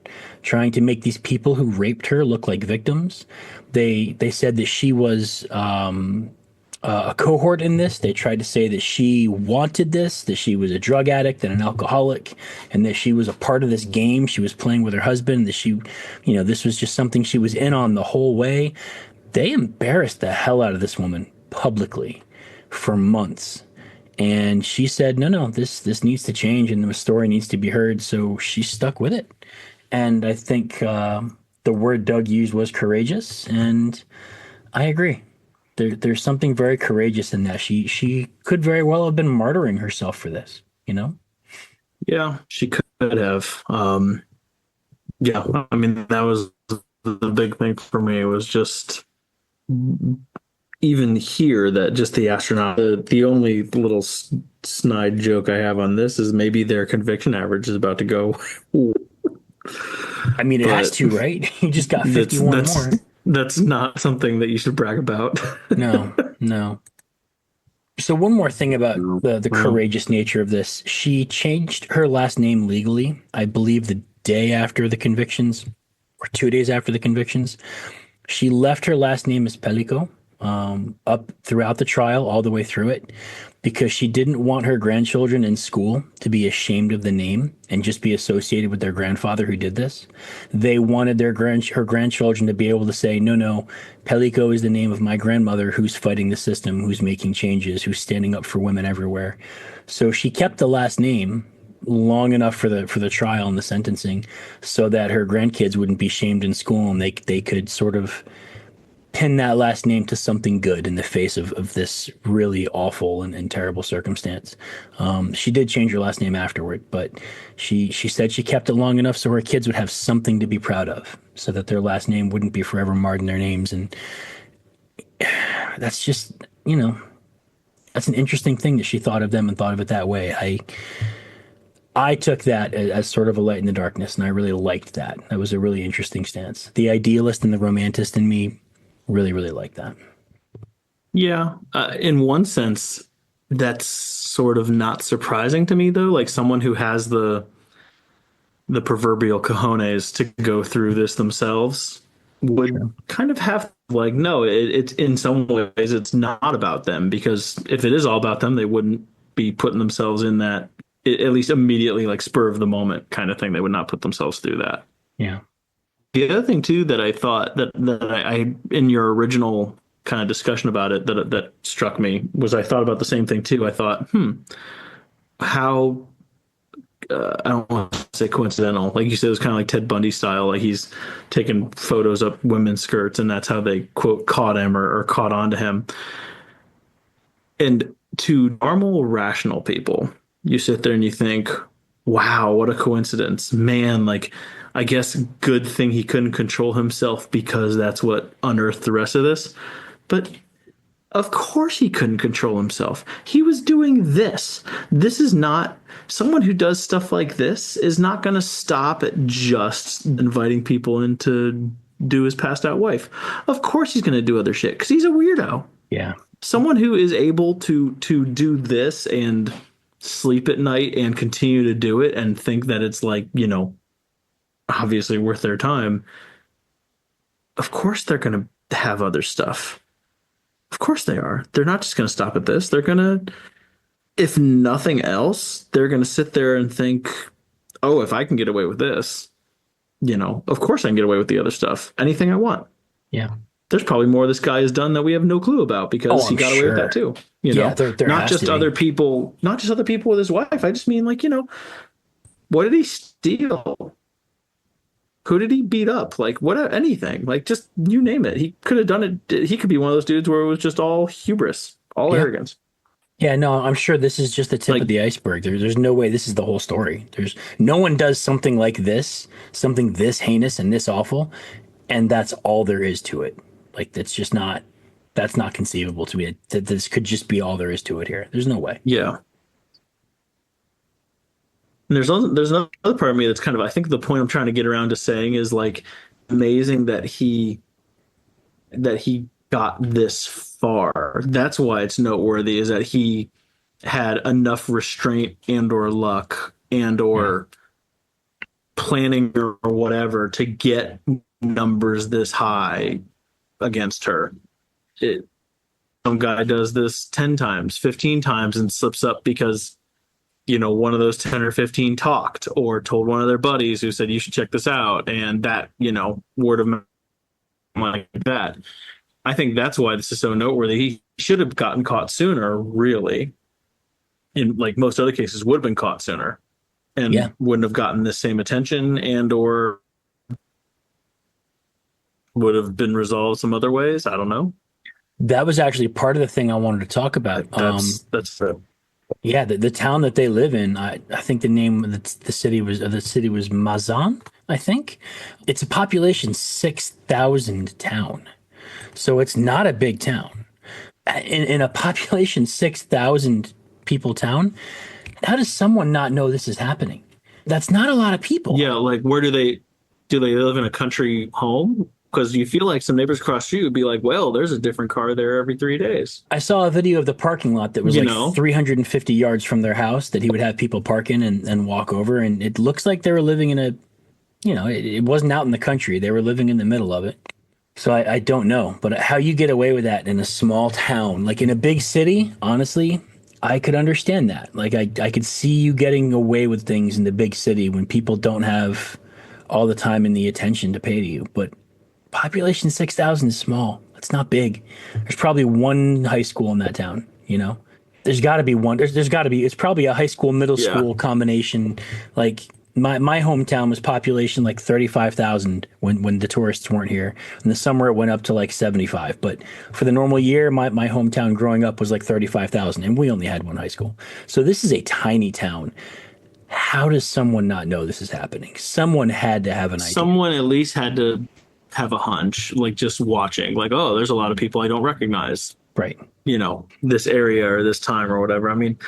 trying to make these people who raped her look like victims. They said that she was a cohort in this. They tried to say that she wanted this, that she was a drug addict and an alcoholic, and that she was a part of this game she was playing with her husband, that this was just something she was in on the whole way. They embarrassed the hell out of this woman publicly for months. And she said, no, this needs to change and the story needs to be heard. So she stuck with it. And I think the word Doug used was courageous. And I agree. There's something very courageous in that. She could very well have been martyring herself for this, Yeah, she could have. Yeah, I mean, that was the big thing for me, was just even here that just the astronaut, the only little snide joke I have on this is maybe their conviction average is about to go. I mean, it has But to, right? You just got 51 more. That's not something that you should brag about. No, no. So one more thing about the courageous nature of this. She changed her last name legally, I believe the day after the convictions or 2 days after the convictions. She left her last name as Pelicot up throughout the trial, all the way through it, because she didn't want her grandchildren in school to be ashamed of the name and just be associated with their grandfather who did this. They wanted her grandchildren to be able to say, no, Pelicot is the name of my grandmother who's fighting the system, who's making changes, who's standing up for women everywhere. So she kept the last name long enough for the trial and the sentencing so that her grandkids wouldn't be shamed in school, and they could sort of pin that last name to something good in the face of this really awful and terrible circumstance. She did change her last name afterward, but she said she kept it long enough so her kids would have something to be proud of, so that their last name wouldn't be forever marred in their names. And that's just, that's an interesting thing that she thought of them and thought of it that way. I took that as sort of a light in the darkness, and I really liked that. That was a really interesting stance. The idealist and the romanticist in me really, really liked that. Yeah, in one sense, that's sort of not surprising to me, though. Like, someone who has the proverbial cojones to go through this themselves would kind of have, like, no, it's in some ways it's not about them, because if it is all about them, they wouldn't be putting themselves in that, at least immediately, like, spur of the moment kind of thing. They would not put themselves through that. Yeah. The other thing too that I thought that I in your original kind of discussion about it that struck me was I thought about the same thing too. I thought, how I don't want to say coincidental. Like you said, it was kind of like Ted Bundy style. Like he's taking photos up women's skirts, and that's how they quote caught him or caught on to him. And to normal, rational people, you sit there and you think, wow, what a coincidence. Man, like, I guess good thing he couldn't control himself because that's what unearthed the rest of this. But of course he couldn't control himself. He was doing this. This is not someone who does stuff like this is not going to stop at just inviting people in to do his passed out wife. Of course he's going to do other shit because he's a weirdo. Yeah. Someone who is able to do this and sleep at night and continue to do it and think that it's like, obviously worth their time. Of course they're going to have other stuff. Of course they are. They're not just going to stop at this. They're going to, if nothing else, they're going to sit there and think, oh, if I can get away with this, of course I can get away with the other stuff. Anything I want. Yeah. There's probably more this guy has done that we have no clue about because he got away with that too. There not just other people, not just other people with his wife. I just mean like, what did he steal? Who did he beat up? Like what, anything, like just you name it. He could have done it. He could be one of those dudes where it was just all hubris, all arrogance. Yeah, no, I'm sure this is just the tip of the iceberg. There's no way this is the whole story. There's no one does something like this, something this heinous and this awful, and that's all there is to it. Like that's not conceivable to me. That this could just be all there is to it here. There's no way. Yeah. And there's another part of me that's kind of, I think the point I'm trying to get around to saying is like amazing that he got this far. That's why it's noteworthy is that he had enough restraint and or luck and or planning or whatever to get numbers this high against her. Some guy does this 10 times, 15 times and slips up because one of those 10 or 15 talked or told one of their buddies who said you should check this out, and that word of mouth like that. I think that's why this is so noteworthy. He should have gotten caught sooner, really. In like most other cases, would have been caught sooner and wouldn't have gotten the same attention and or would have been resolved some other ways. I don't know. That was actually part of the thing I wanted to talk about. That's yeah, the town that they live in. I think the name of the city was Mazan. I think it's a population 6,000 town, so it's not a big town. In a population 6,000 people town, how does someone not know this is happening? That's not a lot of people. Yeah, like where do they live in a country home? Because you feel like some neighbors across the street would be like, well, there's a different car there every 3 days. I saw a video of the parking lot that was 350 yards from their house that he would have people park in and walk over. And it looks like they were living in it wasn't out in the country. They were living in the middle of it. So I don't know. But how you get away with that in a small town, like in a big city, honestly, I could understand that. Like I could see you getting away with things in the big city when people don't have all the time and the attention to pay to you. But population 6,000 is small. It's not big. There's probably one high school in that town, There's got to be one. There's got to be. It's probably a high school, middle school combination. Like my hometown was population like 35,000 when the tourists weren't here. In the summer, it went up to like 75. But for the normal year, my hometown growing up was like 35,000, and we only had one high school. So this is a tiny town. How does someone not know this is happening? Someone had to have an idea. Someone at least had to have a hunch, like just watching, like, oh, there's a lot of people I don't recognize. Right. This area or this time or whatever. I mean,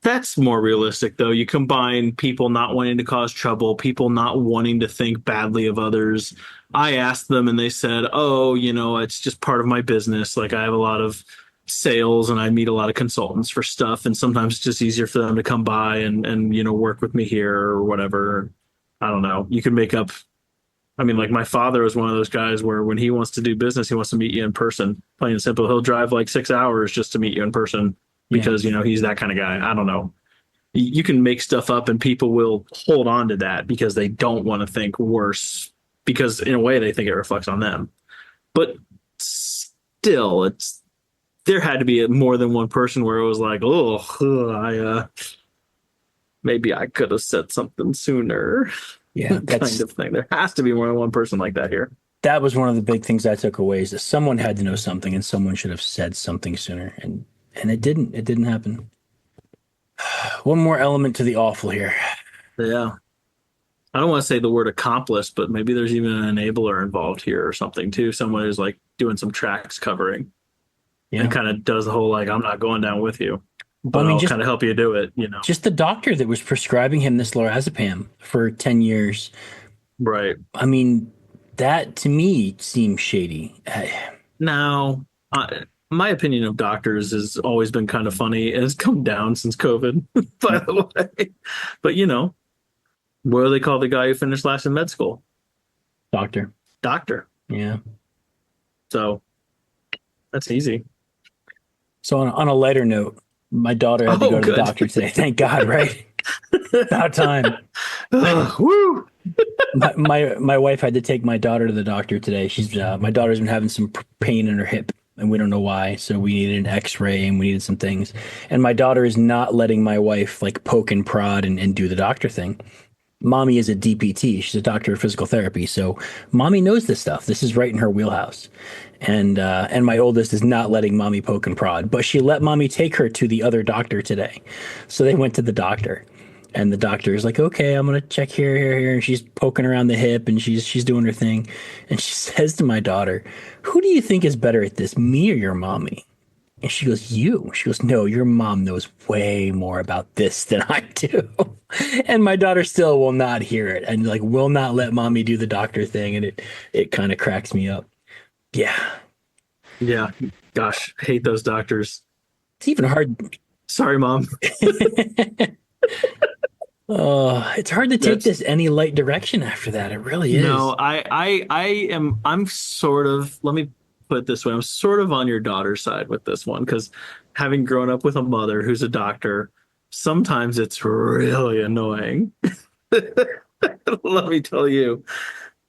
that's more realistic, though. You combine people not wanting to cause trouble, people not wanting to think badly of others. I asked them and they said, oh, it's just part of my business. Like I have a lot of sales and I meet a lot of consultants for stuff. And sometimes it's just easier for them to come by and work with me here or whatever. I don't know. You can make up. I mean, like my father was one of those guys where when he wants to do business, he wants to meet you in person. Plain and simple. He'll drive like 6 hours just to meet you in person because, he's that kind of guy. I don't know. You can make stuff up and people will hold on to that because they don't want to think worse because in a way they think it reflects on them. But still, it's there had to be more than one person where it was like, oh, maybe I could have said something sooner, Yeah, kind of thing. There has to be more than one person like that here. that was one of the big things I took away is that someone had to know something and someone should have said something sooner. And it didn't happen. One more element to the awful here. Yeah. I don't want to say the word accomplice, but maybe there's even an enabler involved here or something too. Someone who's like doing some tracks covering Yeah. and kind of does the whole like, I'm not going down with you, Well, but I mean, I'll kind of help you do it, you know? just the doctor that was prescribing him this lorazepam for 10 years. Right. I mean, that to me seems shady. Now, my opinion of doctors has always been kind of funny. It's come down since COVID, by the way. But you know, what do they call the guy who finished last in med school? Doctor. Doctor. Yeah. So that's easy. So on a lighter note, my daughter had to Oh, go to the good. doctor today. Thank God, right? About time. Woo! My wife had to take my daughter to the doctor today. She's my daughter's been having some pain in her hip, and we don't know why. So we needed an X-ray and we needed some things. And my daughter is not letting my wife like poke and prod and do the doctor thing. Mommy is a DPT. She's a doctor of physical therapy. So mommy knows this stuff. This is right in her wheelhouse. And my oldest is not letting mommy poke and prod, but she let mommy take her to the other doctor today. So they went to the doctor. And the doctor is like, okay, I'm gonna check here, here, here. And she's poking around the hip and she's doing her thing. And she says to my daughter, who do you think is better at this, me or your mommy? And she goes, you. She goes, no, your mom knows way more about this than I do. And my daughter still will not hear it and like will not let mommy do the doctor thing. And it kind of cracks me up. Yeah. Yeah. Gosh, hate those doctors. It's even hard. Sorry, mom. It's hard to take That's- this any light direction after that. It really is. No, I'm sort of, let me put it this way. I'm sort of on your daughter's side with this one because having grown up with a mother who's a doctor, sometimes it's really annoying. Let me tell you.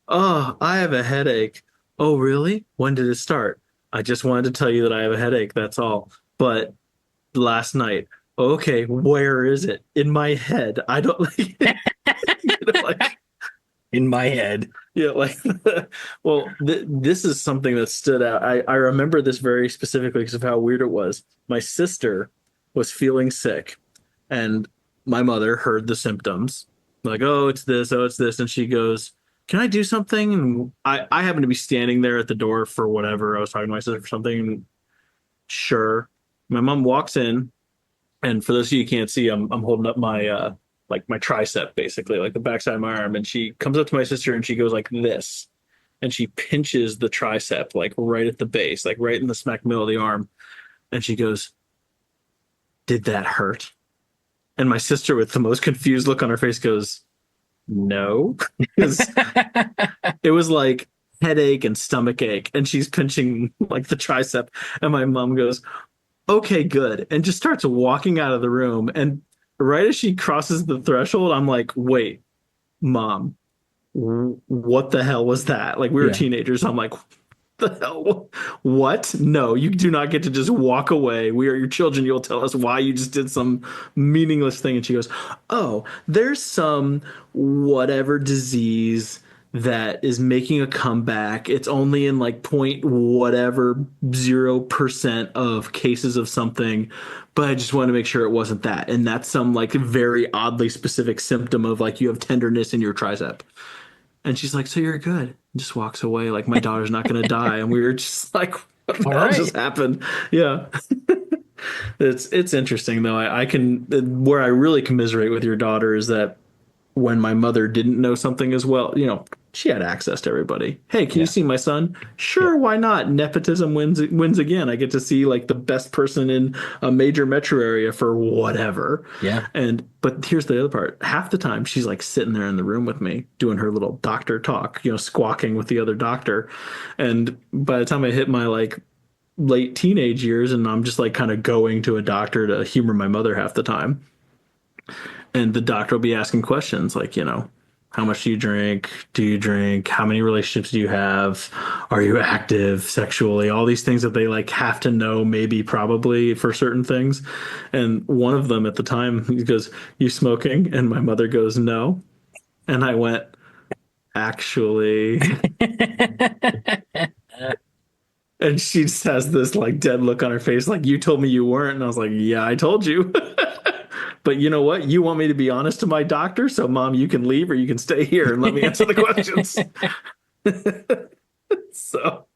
Oh, I have a headache. Oh, really? When did it start? I just wanted to tell you that I have a headache. That's all. But last night, okay, where is it? In my head. I don't like, like In my head. yeah, like, well, this is something that stood out. I remember this very specifically because of how weird it was. My sister was feeling sick, and my mother heard the symptoms, like, oh, it's this, oh, it's this. And she goes, can I do something? And I happened to be standing there at the door for whatever. I was talking to my sister for something. And sure. My mom walks in, and for those of you who can't see, I'm holding up my like my tricep, basically, like the backside of my arm. And she comes up to my sister and she goes like this. And she pinches the tricep like right at the base, like right in the smack middle of the arm. And she goes, did that hurt? And my sister, with the most confused look on her face, goes, no. Because it was like headache and stomach ache. And she's pinching like the tricep. And my mom goes, okay, good. And just starts walking out of the room. And right as she crosses the threshold, I'm like, wait, mom, what the hell was that? Like, we were Yeah. teenagers. I'm like, the hell? What? No, you do not get to just walk away. We are your children. You'll tell us why you just did some meaningless thing. And she goes, oh, there's some whatever disease that is making a comeback. It's only in like point whatever 0% of cases of something, but I just want to make sure it wasn't that. And that's some like very oddly specific symptom of like you have tenderness in your tricep. And she's like, so you're good. And just walks away like my daughter's not going to die. And we were just like, what the All hell right. just happened? Yeah. It's interesting though. I can, where I really commiserate with your daughter is that when my mother didn't know something as well, you know, she had access to everybody. Hey, can you see my son? Sure, why not? Nepotism wins again. I get to see like the best person in a major metro area for whatever. Yeah. But here's the other part. Half the time she's like sitting there in the room with me doing her little doctor talk, you know, squawking with the other doctor. And by the time I hit my like late teenage years and I'm just like kind of going to a doctor to humor my mother half the time. And the doctor will be asking questions like, you know, How much do you drink? Do you drink? How many relationships do you have? Are you active sexually? All these things that they like have to know, maybe, probably for certain things. And one of them at the time, he goes, "You smoking?" And my mother goes, "No." And I went, "Actually." And she just has this like dead look on her face, like, "You told me you weren't." And I was like, "Yeah, I told you." But you know what? You want me to be honest to my doctor, so mom, you can leave or you can stay here and let me answer the questions. So,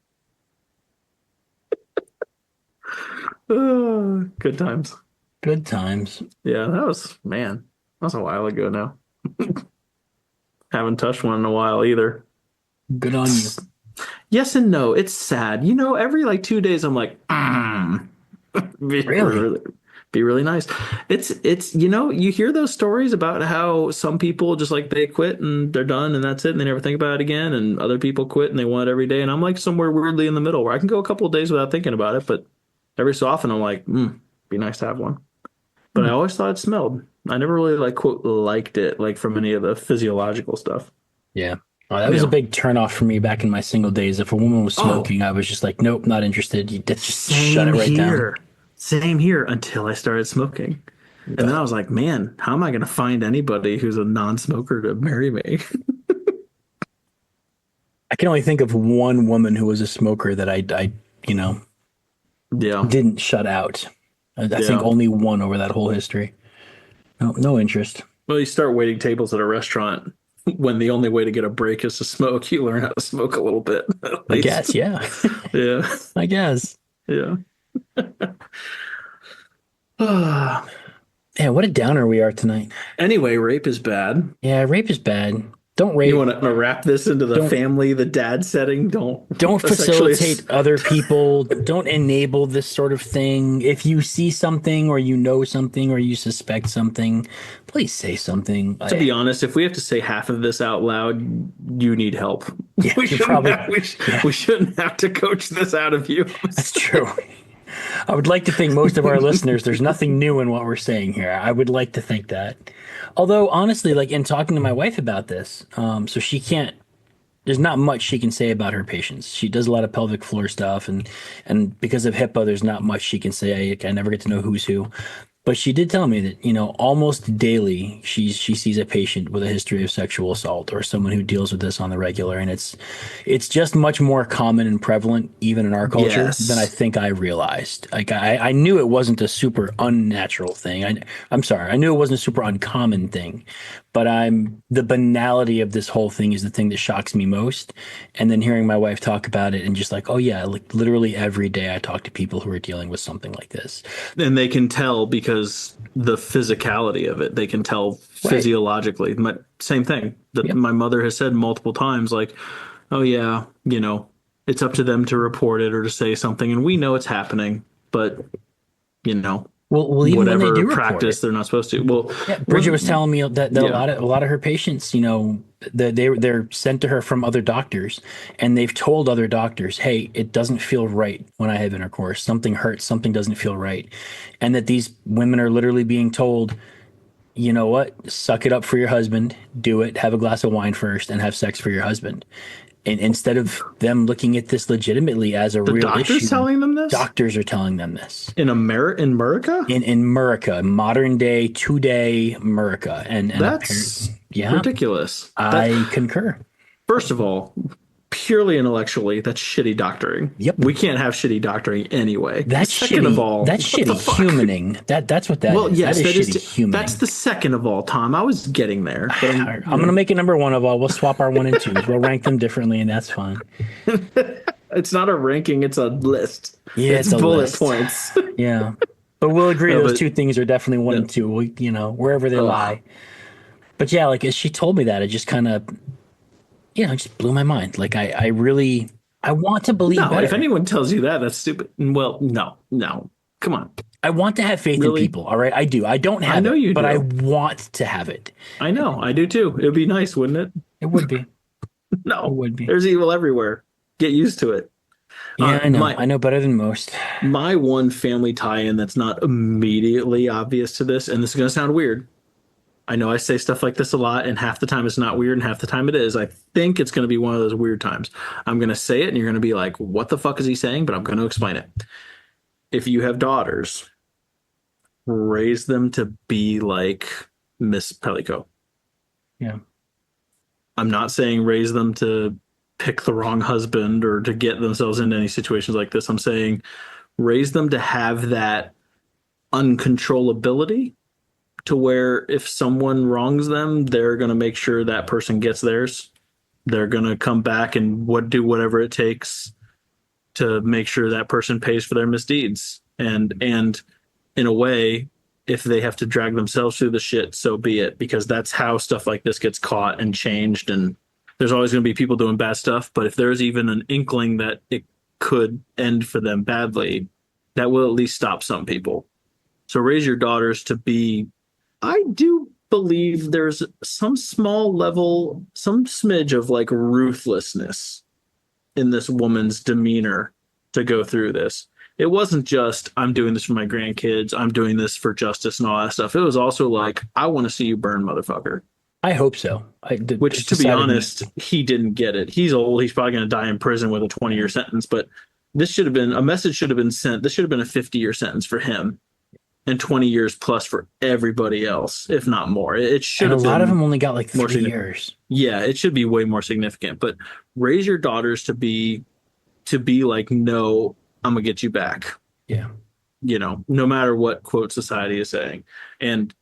good times. Good times. Yeah, that was, man, that was a while ago now. Haven't touched one in a while either. Good on you. Yes and no. It's sad. Every like 2 days, I'm like, Really? be really nice. You hear those stories about how some people just like they quit and they're done and that's it and they never think about it again. And other people quit and they want it every day. And I'm like somewhere weirdly in the middle where I can go a couple of days without thinking about it. But every so often, I'm like, be nice to have one. But I always thought it smelled. I never really like quote liked it like from any of the physiological stuff. Yeah. Oh, that was a big turnoff for me back in my single days. If a woman was smoking, I was just like, nope, not interested. You just shut it right down. Same here until I started smoking. And then I was like, man, how am I going to find anybody who's a non-smoker to marry me? I can only think of one woman who was a smoker that I Yeah. didn't shut out. I think only one over that whole history. No interest. Well, you start waiting tables at a restaurant when the only way to get a break is to smoke. You learn how to smoke a little bit. I guess, yeah. Yeah. I guess. Yeah. Yeah, what a downer we are tonight. Anyway, rape is bad. Yeah, rape is bad. Don't rape. You want to wrap this into the family, the dad setting? Don't facilitate other people. Don't enable this sort of thing. If you see something or you know something or you suspect something, please say something. To be honest, if we have to say half of this out loud, you need help. Yeah, we shouldn't have to coach this out of you. That's true. I would like to think most of our listeners, there's nothing new in what we're saying here. I would like to think that. Although, honestly, like in talking to my wife about this, so she can't, there's not much she can say about her patients. She does a lot of pelvic floor stuff, and because of HIPAA, there's not much she can say. I never get to know who's who. But she did tell me that, almost daily she sees a patient with a history of sexual assault or someone who deals with this on the regular. And it's just much more common and prevalent even in our culture than I think I realized. Like I knew it wasn't a super unnatural thing. I'm sorry. I knew it wasn't a super uncommon thing, but the banality of this whole thing is the thing that shocks me most. And then hearing my wife talk about it and just like, oh yeah, like literally every day I talk to people who are dealing with something like this. And they can tell because the physicality of it, they can tell physiologically. Same thing that my mother has said multiple times, like, oh yeah, it's up to them to report it or to say something. And we know it's happening, but well, even whatever when they do practice, they're not supposed to. Well, Bridget was telling me that a lot of her patients, they're sent to her from other doctors, and they've told other doctors, "Hey, it doesn't feel right when I have intercourse. Something hurts. Something doesn't feel right," and that these women are literally being told, "You know what? Suck it up for your husband. Do it. Have a glass of wine first, and have sex for your husband." And instead of them looking at this legitimately as a real issue, telling them this? Doctors are telling them this. In America? In America, modern day, today America. And that's ridiculous. I concur. First of all, purely intellectually, that's shitty doctoring. Yep. We can't have shitty doctoring anyway. That's second shitty. Of all, that's shitty humaning. That's what that is. Well, yes, that is shitty humaning. That's the second of all, Tom. I was getting there. But I'm going to make it number one of all. We'll swap our 1 and 2s. We'll rank them differently, and that's fine. It's not a ranking. It's a list. Yeah, it's a bullet list. Points. Yeah. But we'll agree those two things are definitely 1 and 2, wherever they lie. But yeah, like as she told me that, it just kind of, it just blew my mind. Like I want to believe better. If anyone tells you that, that's stupid. Well, no, come on. I want to have faith in people. All right, I do. I don't have it, but I want to have it. I know, I do too. It'd be nice, wouldn't it? It would be. No, it would be. There's evil everywhere. Get used to it. Yeah, I know. I know better than most. My one family tie-in that's not immediately obvious to this, and this is going to sound weird. I know I say stuff like this a lot, and half the time it's not weird, and half the time it is. I think it's going to be one of those weird times. I'm going to say it, and you're going to be like, what the fuck is he saying? But I'm going to explain it. If you have daughters, raise them to be like Miss Pelicot. Yeah. I'm not saying raise them to pick the wrong husband or to get themselves into any situations like this. I'm saying raise them to have that uncontrollability to where if someone wrongs them, they're going to make sure that person gets theirs. They're going to come back and do whatever it takes to make sure that person pays for their misdeeds. And in a way, if they have to drag themselves through the shit, so be it, because that's how stuff like this gets caught and changed. And there's always going to be people doing bad stuff, but if there's even an inkling that it could end for them badly, that will at least stop some people. So raise your daughters to be, I do believe there's some small level, some smidge of like ruthlessness in this woman's demeanor to go through this. It wasn't just, I'm doing this for my grandkids, I'm doing this for justice and all that stuff. It was also like, I want to see you burn, motherfucker. I hope so. Which, to be honest, he didn't get it. He's old. He's probably going to die in prison with a 20-year sentence. But this should have been, a message should have been sent. This should have been a 50-year sentence for him and 20 years plus for everybody else, if not more. It should have been. A lot of them only got like 3 years. Yeah, it should be way more significant. But raise your daughters to be like, no, I'm going to get you back. Yeah. You know, no matter what quote society is saying. And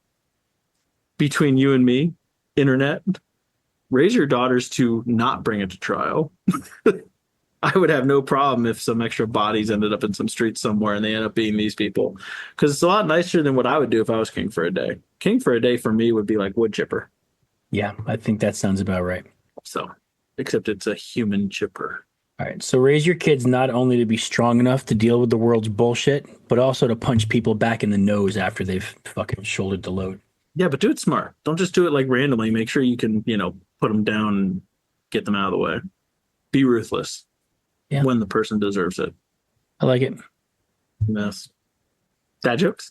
between you and me, internet, raise your daughters to not bring it to trial. I would have no problem if some extra bodies ended up in some streets somewhere and they end up being these people. Because it's a lot nicer than what I would do if I was king for a day. King for a day for me would be like wood chipper. Yeah, I think that sounds about right. So, except it's a human chipper. All right, so raise your kids not only to be strong enough to deal with the world's bullshit, but also to punch people back in the nose after they've fucking shouldered the load. Yeah, but do it smart. Don't just do it like randomly. Make sure you can, put them down and get them out of the way. Be ruthless when the person deserves it. I like it. Yes. Dad jokes?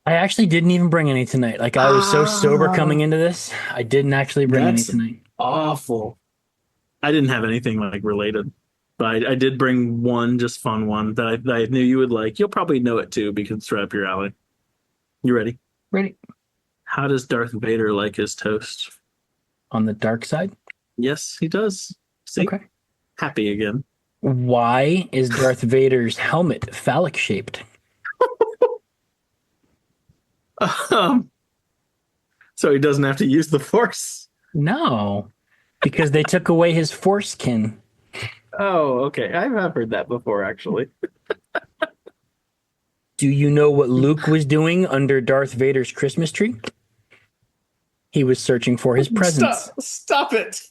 I actually didn't even bring any tonight. Like, I was so sober coming into this. I didn't actually bring any tonight. Awful. I didn't have anything like related, but I did bring one just fun one that I knew you would like. You'll probably know it too because it's right up your alley. You ready? Ready. How does Darth Vader like his toast? On the dark side? Yes, he does. See? Okay. Happy again. Why is Darth Vader's helmet phallic shaped? So he doesn't have to use the Force? No, because they took away his foreskin. Oh, okay. I have heard that before, actually. Do you know what Luke was doing under Darth Vader's Christmas tree? He was searching for his presents. Stop it.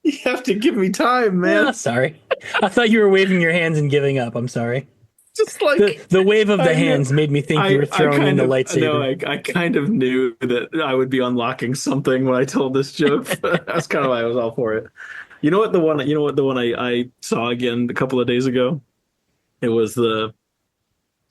You have to give me time, man. Oh, sorry. I thought you were waving your hands and giving up. I'm sorry. Just like the wave of the hands made me think you were throwing in the lightsaber. No, I kind of knew that I would be unlocking something when I told this joke. That's kind of why I was all for it. You know what the one I saw again a couple of days ago? It was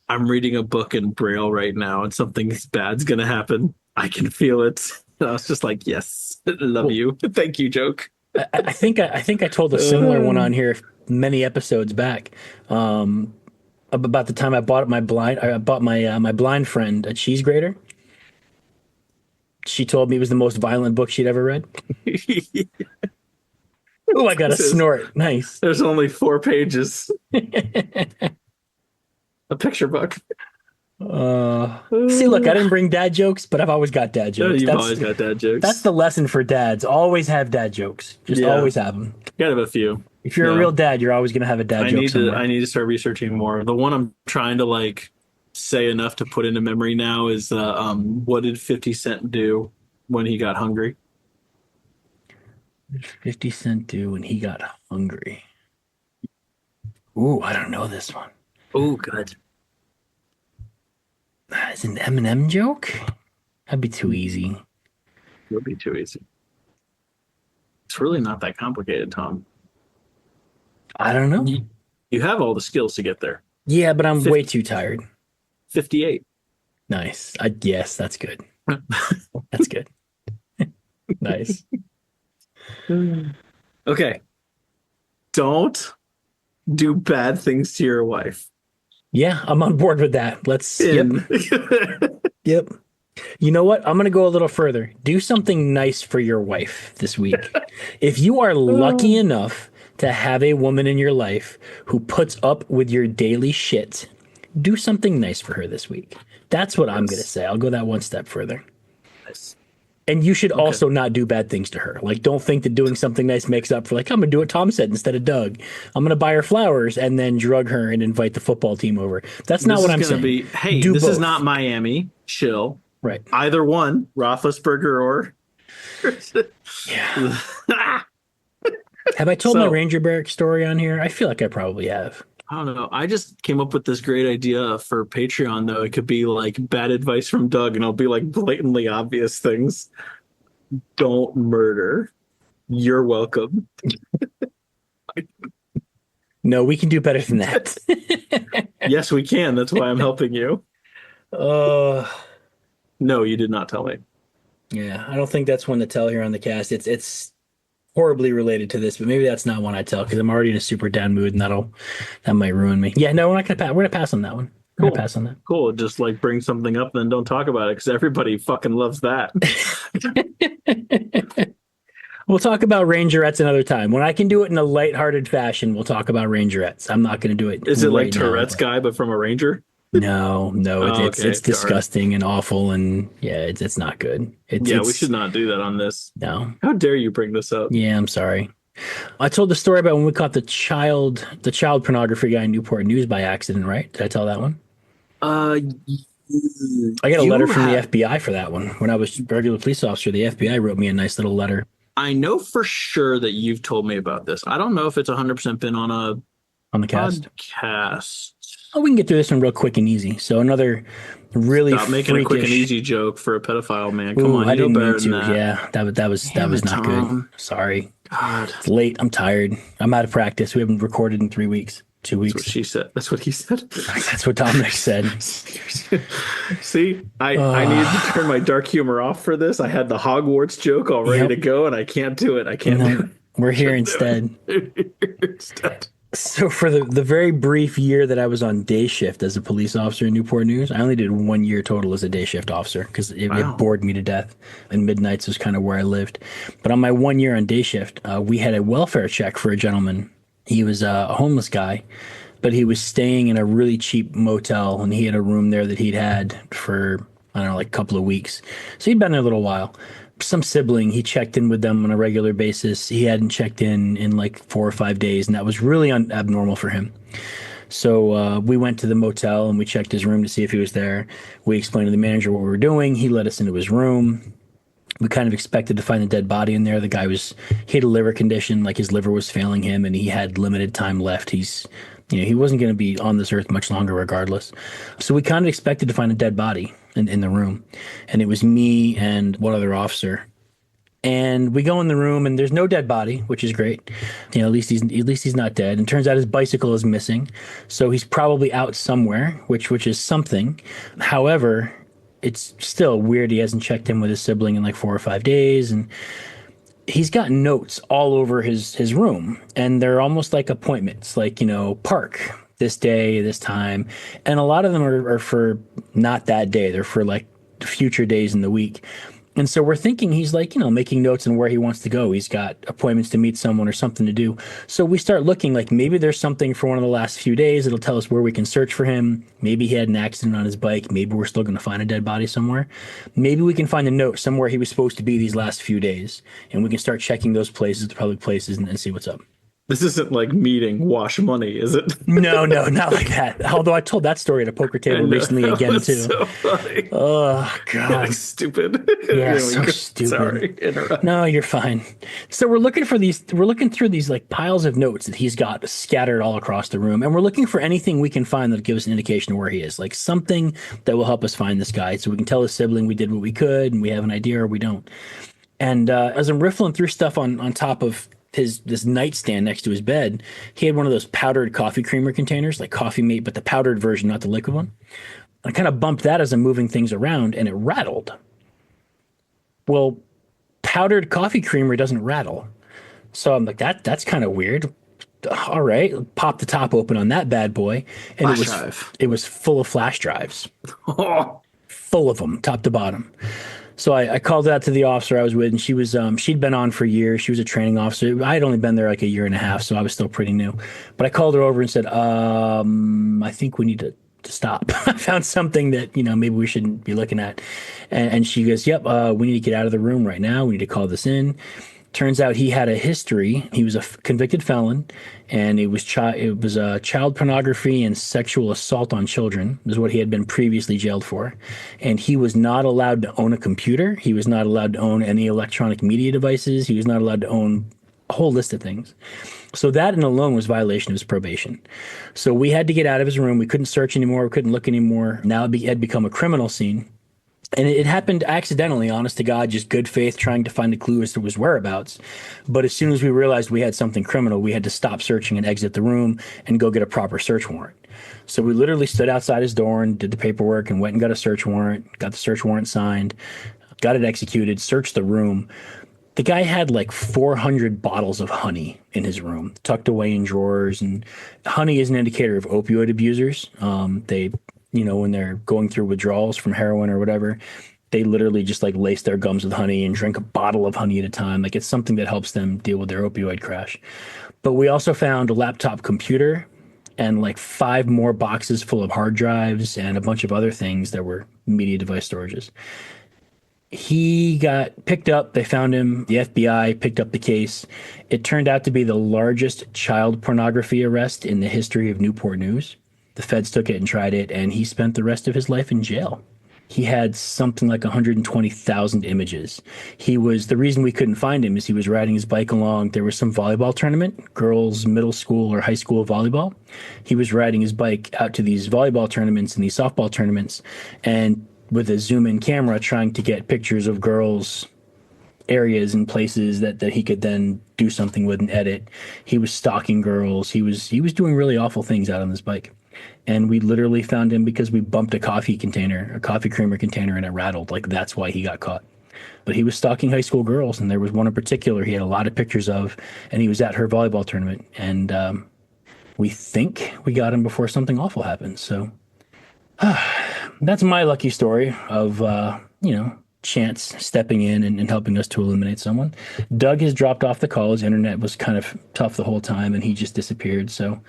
I'm reading a book in Braille right now and something bad's gonna happen. I can feel it. And I was just like, yes, love you. Thank you, joke. I think I told a similar one on here many episodes back. About the time I bought my blind friend a cheese grater. She told me it was the most violent book she'd ever read. Oh, I got a snort. Nice. There's only 4 pages. A picture book. See, look, I didn't bring dad jokes, but I've always got dad jokes. You've always got dad jokes. That's the lesson for dads. Always have dad jokes. Just always have them. Gotta have a few. If you're a real dad, you're always gonna have a dad joke somewhere. I need to start researching more. The one I'm trying to say enough to put into memory now is what did 50 Cent do when he got hungry? What did 50 Cent do when he got hungry? Ooh, I don't know this one. Oh, good. Is it an Eminem joke? That'd be too easy. It would be too easy. It's really not that complicated, Tom. I don't know. You have all the skills to get there. Yeah, but I'm way too tired. 58. Nice. Yes, that's good. That's good. Nice. Okay. Don't do bad things to your wife. Yeah, I'm on board with that. Yep. In. Yep. You know what? I'm going to go a little further. Do something nice for your wife this week. If you are lucky enough to have a woman in your life who puts up with your daily shit, do something nice for her this week. That's what I'm going to say. I'll go that one step further. Yes. And you should Okay. also not do bad things to her. Like, don't think that doing something nice makes up for, like, I'm going to do what Tom said instead of Doug. I'm going to buy her flowers and then drug her and invite the football team over. That's not what I'm saying. Be, hey, do this both. Is not Miami. Chill. Right. Either one, Roethlisberger or. Yeah. Have I told my Ranger Barrack story on here? I feel like I probably have. I don't know. I just came up with this great idea for Patreon, though. It could be like bad advice from Doug, and it'll be like blatantly obvious things. Don't murder. You're welcome. No, we can do better than that. Yes, we can. That's why I'm helping you. No, you did not tell me. Yeah, I don't think that's one to tell here on the cast. It's horribly related to this, but maybe that's not one I tell because I'm already in a super down mood, and that might ruin me. Yeah, no, we're not gonna pass. We're gonna pass on that one. We're gonna pass on that. Cool. Just like bring something up, then don't talk about it because everybody fucking loves that. We'll talk about Rangerettes another time. When I can do it in a lighthearted fashion, we'll talk about Rangerettes. I'm not going to do it. Is it right like Tourette's guy, but from a Ranger? No, it's okay. disgusting and awful, and yeah, it's not good. We should not do that on this. No. How dare you bring this up? Yeah, I'm sorry. I told the story about when we caught the child pornography guy in Newport News by accident, right? Did I tell that one? I got a letter from the FBI for that one. When I was a regular police officer, the FBI wrote me a nice little letter. I know for sure that you've told me about this. I don't know if it's 100% been on the cast. Podcast. Oh, we can get through this one real quick and easy. So another really Stop making freakish... a quick and easy joke for a pedophile, man. Come on, I didn't know better mean to. than that. Yeah, that was not good. Sorry. God. It's late. I'm tired. I'm out of practice. We haven't recorded in 3 weeks. 2 weeks. That's what she said. That's what he said. That's what Dominic said. See, I needed to turn my dark humor off for this. I had the Hogwarts joke all ready to go, and I can't do it. I can't do it. We're here instead. So for the very brief year that I was on day shift as a police officer in Newport News, I only did 1 year total as a day shift officer because it bored me to death. And midnights was kind of where I lived. But on my 1 year on day shift, we had a welfare check for a gentleman. He was a homeless guy, but he was staying in a really cheap motel, and he had a room there that he'd had for, I don't know, like a couple of weeks. So he'd been there a little while. Some sibling, he checked in with them on a regular basis. He hadn't checked in like 4 or 5 days, and that was really abnormal for him. So we went to the motel, and we checked his room to see if he was there. We explained to the manager what we were doing. He let us into his room. We kind of expected to find a dead body in there. The guy he had a liver condition, like his liver was failing him, and he had limited time left. He wasn't going to be on this earth much longer regardless. So we kind of expected to find a dead body in the room. And it was me and one other officer. And we go in the room, and there's no dead body, which is great. At least he's not dead. And turns out his bicycle is missing. So he's probably out somewhere, which is something. However, it's still weird. He hasn't checked in with his sibling in like 4 or 5 days. And he's got notes all over his room, and they're almost like appointments, like, park this day, this time. And a lot of them are for not that day. They're for like future days in the week. And so we're thinking he's like, making notes on where he wants to go. He's got appointments to meet someone or something to do. So we start looking like maybe there's something for one of the last few days. It'll tell us where we can search for him. Maybe he had an accident on his bike. Maybe we're still going to find a dead body somewhere. Maybe we can find a note somewhere he was supposed to be these last few days. And we can start checking those places, the public places, and see what's up. This isn't like meeting wash money, is it? No, not like that. Although I told that story at a poker table recently again too. So funny. Oh God, that's stupid. Yeah, so stupid. Sorry, interrupt. No, you're fine. So we're looking through these like piles of notes that he's got scattered all across the room, and we're looking for anything we can find that gives us an indication of where he is, like something that will help us find this guy, so we can tell his sibling we did what we could and we have an idea or we don't. And as I'm riffling through stuff on top of this nightstand next to his bed, he had one of those powdered coffee creamer containers, like Coffee Mate, but the powdered version, not the liquid one. I kind of bumped that as I'm moving things around, and it rattled. Well, powdered coffee creamer doesn't rattle. So I'm like, that's kind of weird. All right, pop the top open on that bad boy, and Flash drive. it was full of flash drives, Oh, full of them, top to bottom. So I called out to the officer I was with, and she was she'd been on for years. She was a training officer. I had only been there like a year and a half, so I was still pretty new. But I called her over and said, I think we need to stop. I found something that maybe we shouldn't be looking at. And she goes, "Yep, we need to get out of the room right now. We need to call this in." Turns out he had a history. He was a convicted felon, and it was child pornography and sexual assault on children is what he had been previously jailed for. And he was not allowed to own a computer. He was not allowed to own any electronic media devices. He was not allowed to own a whole list of things. So that in alone was violation of his probation. So we had to get out of his room. We couldn't search anymore. We couldn't look anymore. Now it had become a criminal scene. And it happened accidentally, honest to God, just good faith trying to find a clue as to his whereabouts. But as soon as we realized we had something criminal, we had to stop searching and exit the room and go get a proper search warrant. So we literally stood outside his door and did the paperwork and went and got a search warrant, got the search warrant signed, got it executed, searched the room. The guy had like 400 bottles of honey in his room, tucked away in drawers. And honey is an indicator of opioid abusers. When they're going through withdrawals from heroin or whatever, they literally just like lace their gums with honey and drink a bottle of honey at a time. Like it's something that helps them deal with their opioid crash. But we also found a laptop computer and like 5 more boxes full of hard drives and a bunch of other things that were media device storages. He got picked up. They found him. The FBI picked up the case. It turned out to be the largest child pornography arrest in the history of Newport News. The feds took it and tried it, and he spent the rest of his life in jail. He had something like 120,000 images. The reason we couldn't find him is he was riding his bike along. There was some volleyball tournament, girls' middle school or high school volleyball. He was riding his bike out to these volleyball tournaments and these softball tournaments, and with a zoom-in camera trying to get pictures of girls' areas and places that he could then do something with and edit. He was stalking girls. He was doing really awful things out on his bike. And we literally found him because we bumped a coffee creamer container, and it rattled. Like that's why he got caught. But he was stalking high school girls, and there was one in particular he had a lot of pictures of, and he was at her volleyball tournament. And we think we got him before something awful happened. So that's my lucky story of, chance stepping in and helping us to eliminate someone. Doug has dropped off the call. His internet was kind of tough the whole time, and he just disappeared. So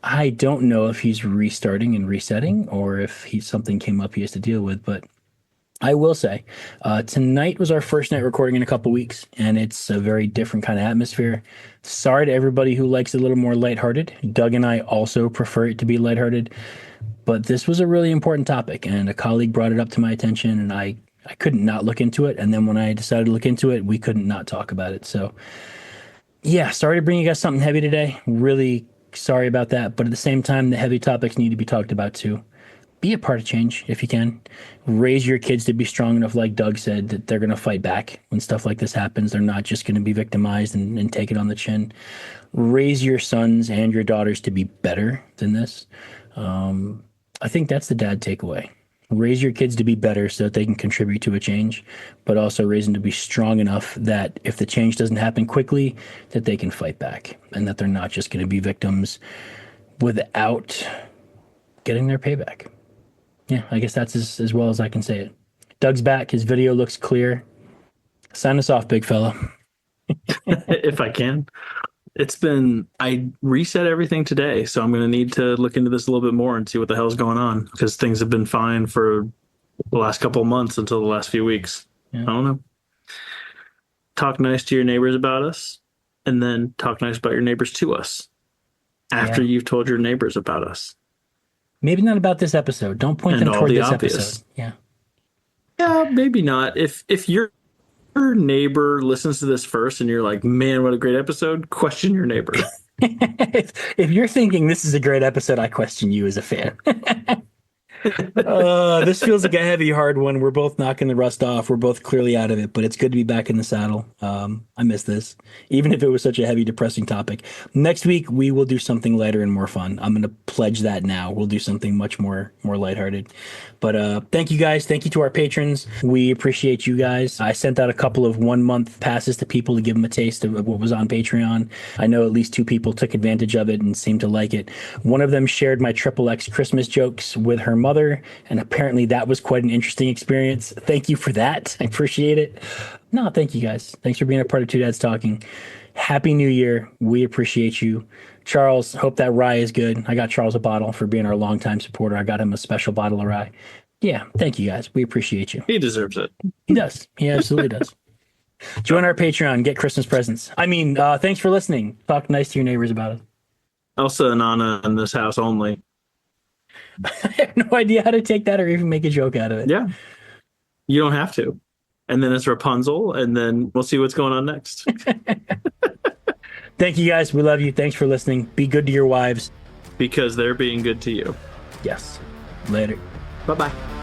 I don't know if he's restarting and resetting or if something came up he has to deal with. But I will say, tonight was our first night recording in a couple weeks, and it's a very different kind of atmosphere. Sorry to everybody who likes it a little more lighthearted. Doug and I also prefer it to be lighthearted. But this was a really important topic, and a colleague brought it up to my attention, and I couldn't not look into it. And then when I decided to look into it, we couldn't not talk about it. So yeah, sorry to bring you guys something heavy today. Really sorry about that. But at the same time, the heavy topics need to be talked about too. Be a part of change if you can. Raise your kids to be strong enough, like Doug said, that they're going to fight back when stuff like this happens. They're not just going to be victimized and take it on the chin. Raise your sons and your daughters to be better than this. I think that's the dad takeaway. Raise your kids to be better so that they can contribute to a change, but also raise them to be strong enough that if the change doesn't happen quickly, that they can fight back and that they're not just going to be victims without getting their payback. Yeah, I guess that's as well as I can say it. Doug's back. His video looks clear. Sign us off, big fella. if I can. I reset everything today, so I'm going to need to look into this a little bit more and see what the hell's going on, because things have been fine for the last couple of months until the last few weeks. Yeah. I don't know. Talk nice to your neighbors about us, and then talk nice about your neighbors to us after you've told your neighbors about us. Maybe not about this episode. Don't point them toward this episode. Yeah. Yeah, maybe not. If your neighbor listens to this first and you're like, man, what a great episode, question your neighbor. if you're thinking this is a great episode, I question you as a fan. This feels like a heavy, hard one. We're both knocking the rust off. We're both clearly out of it, but it's good to be back in the saddle. I miss this, even if it was such a heavy, depressing topic. Next week, we will do something lighter and more fun. I'm going to pledge that now. We'll do something much more lighthearted. But thank you guys. Thank you to our patrons. We appreciate you guys. I sent out a couple of 1-month passes to people to give them a taste of what was on Patreon. I know at least 2 people took advantage of it and seemed to like it. One of them shared my XXX Christmas jokes with her mother, and apparently that was quite an interesting experience. Thank you for that. I appreciate it. No, thank you guys. Thanks for being a part of Two Dads Talking. Happy New Year. We appreciate you. Charles, hope that rye is good. I got Charles a bottle for being our longtime supporter. I got him a special bottle of rye. Yeah, thank you guys. We appreciate you. He deserves it. He does. He absolutely does. Join our Patreon. Get Christmas presents. Thanks for listening. Talk nice to your neighbors about it. Elsa and Anna in this house only. I have no idea how to take that or even make a joke out of it. Yeah. You don't have to. And then it's Rapunzel, and then we'll see what's going on next. Thank you guys. We love you. Thanks for listening. Be good to your wives. Because they're being good to you. Yes. Later. Bye-bye.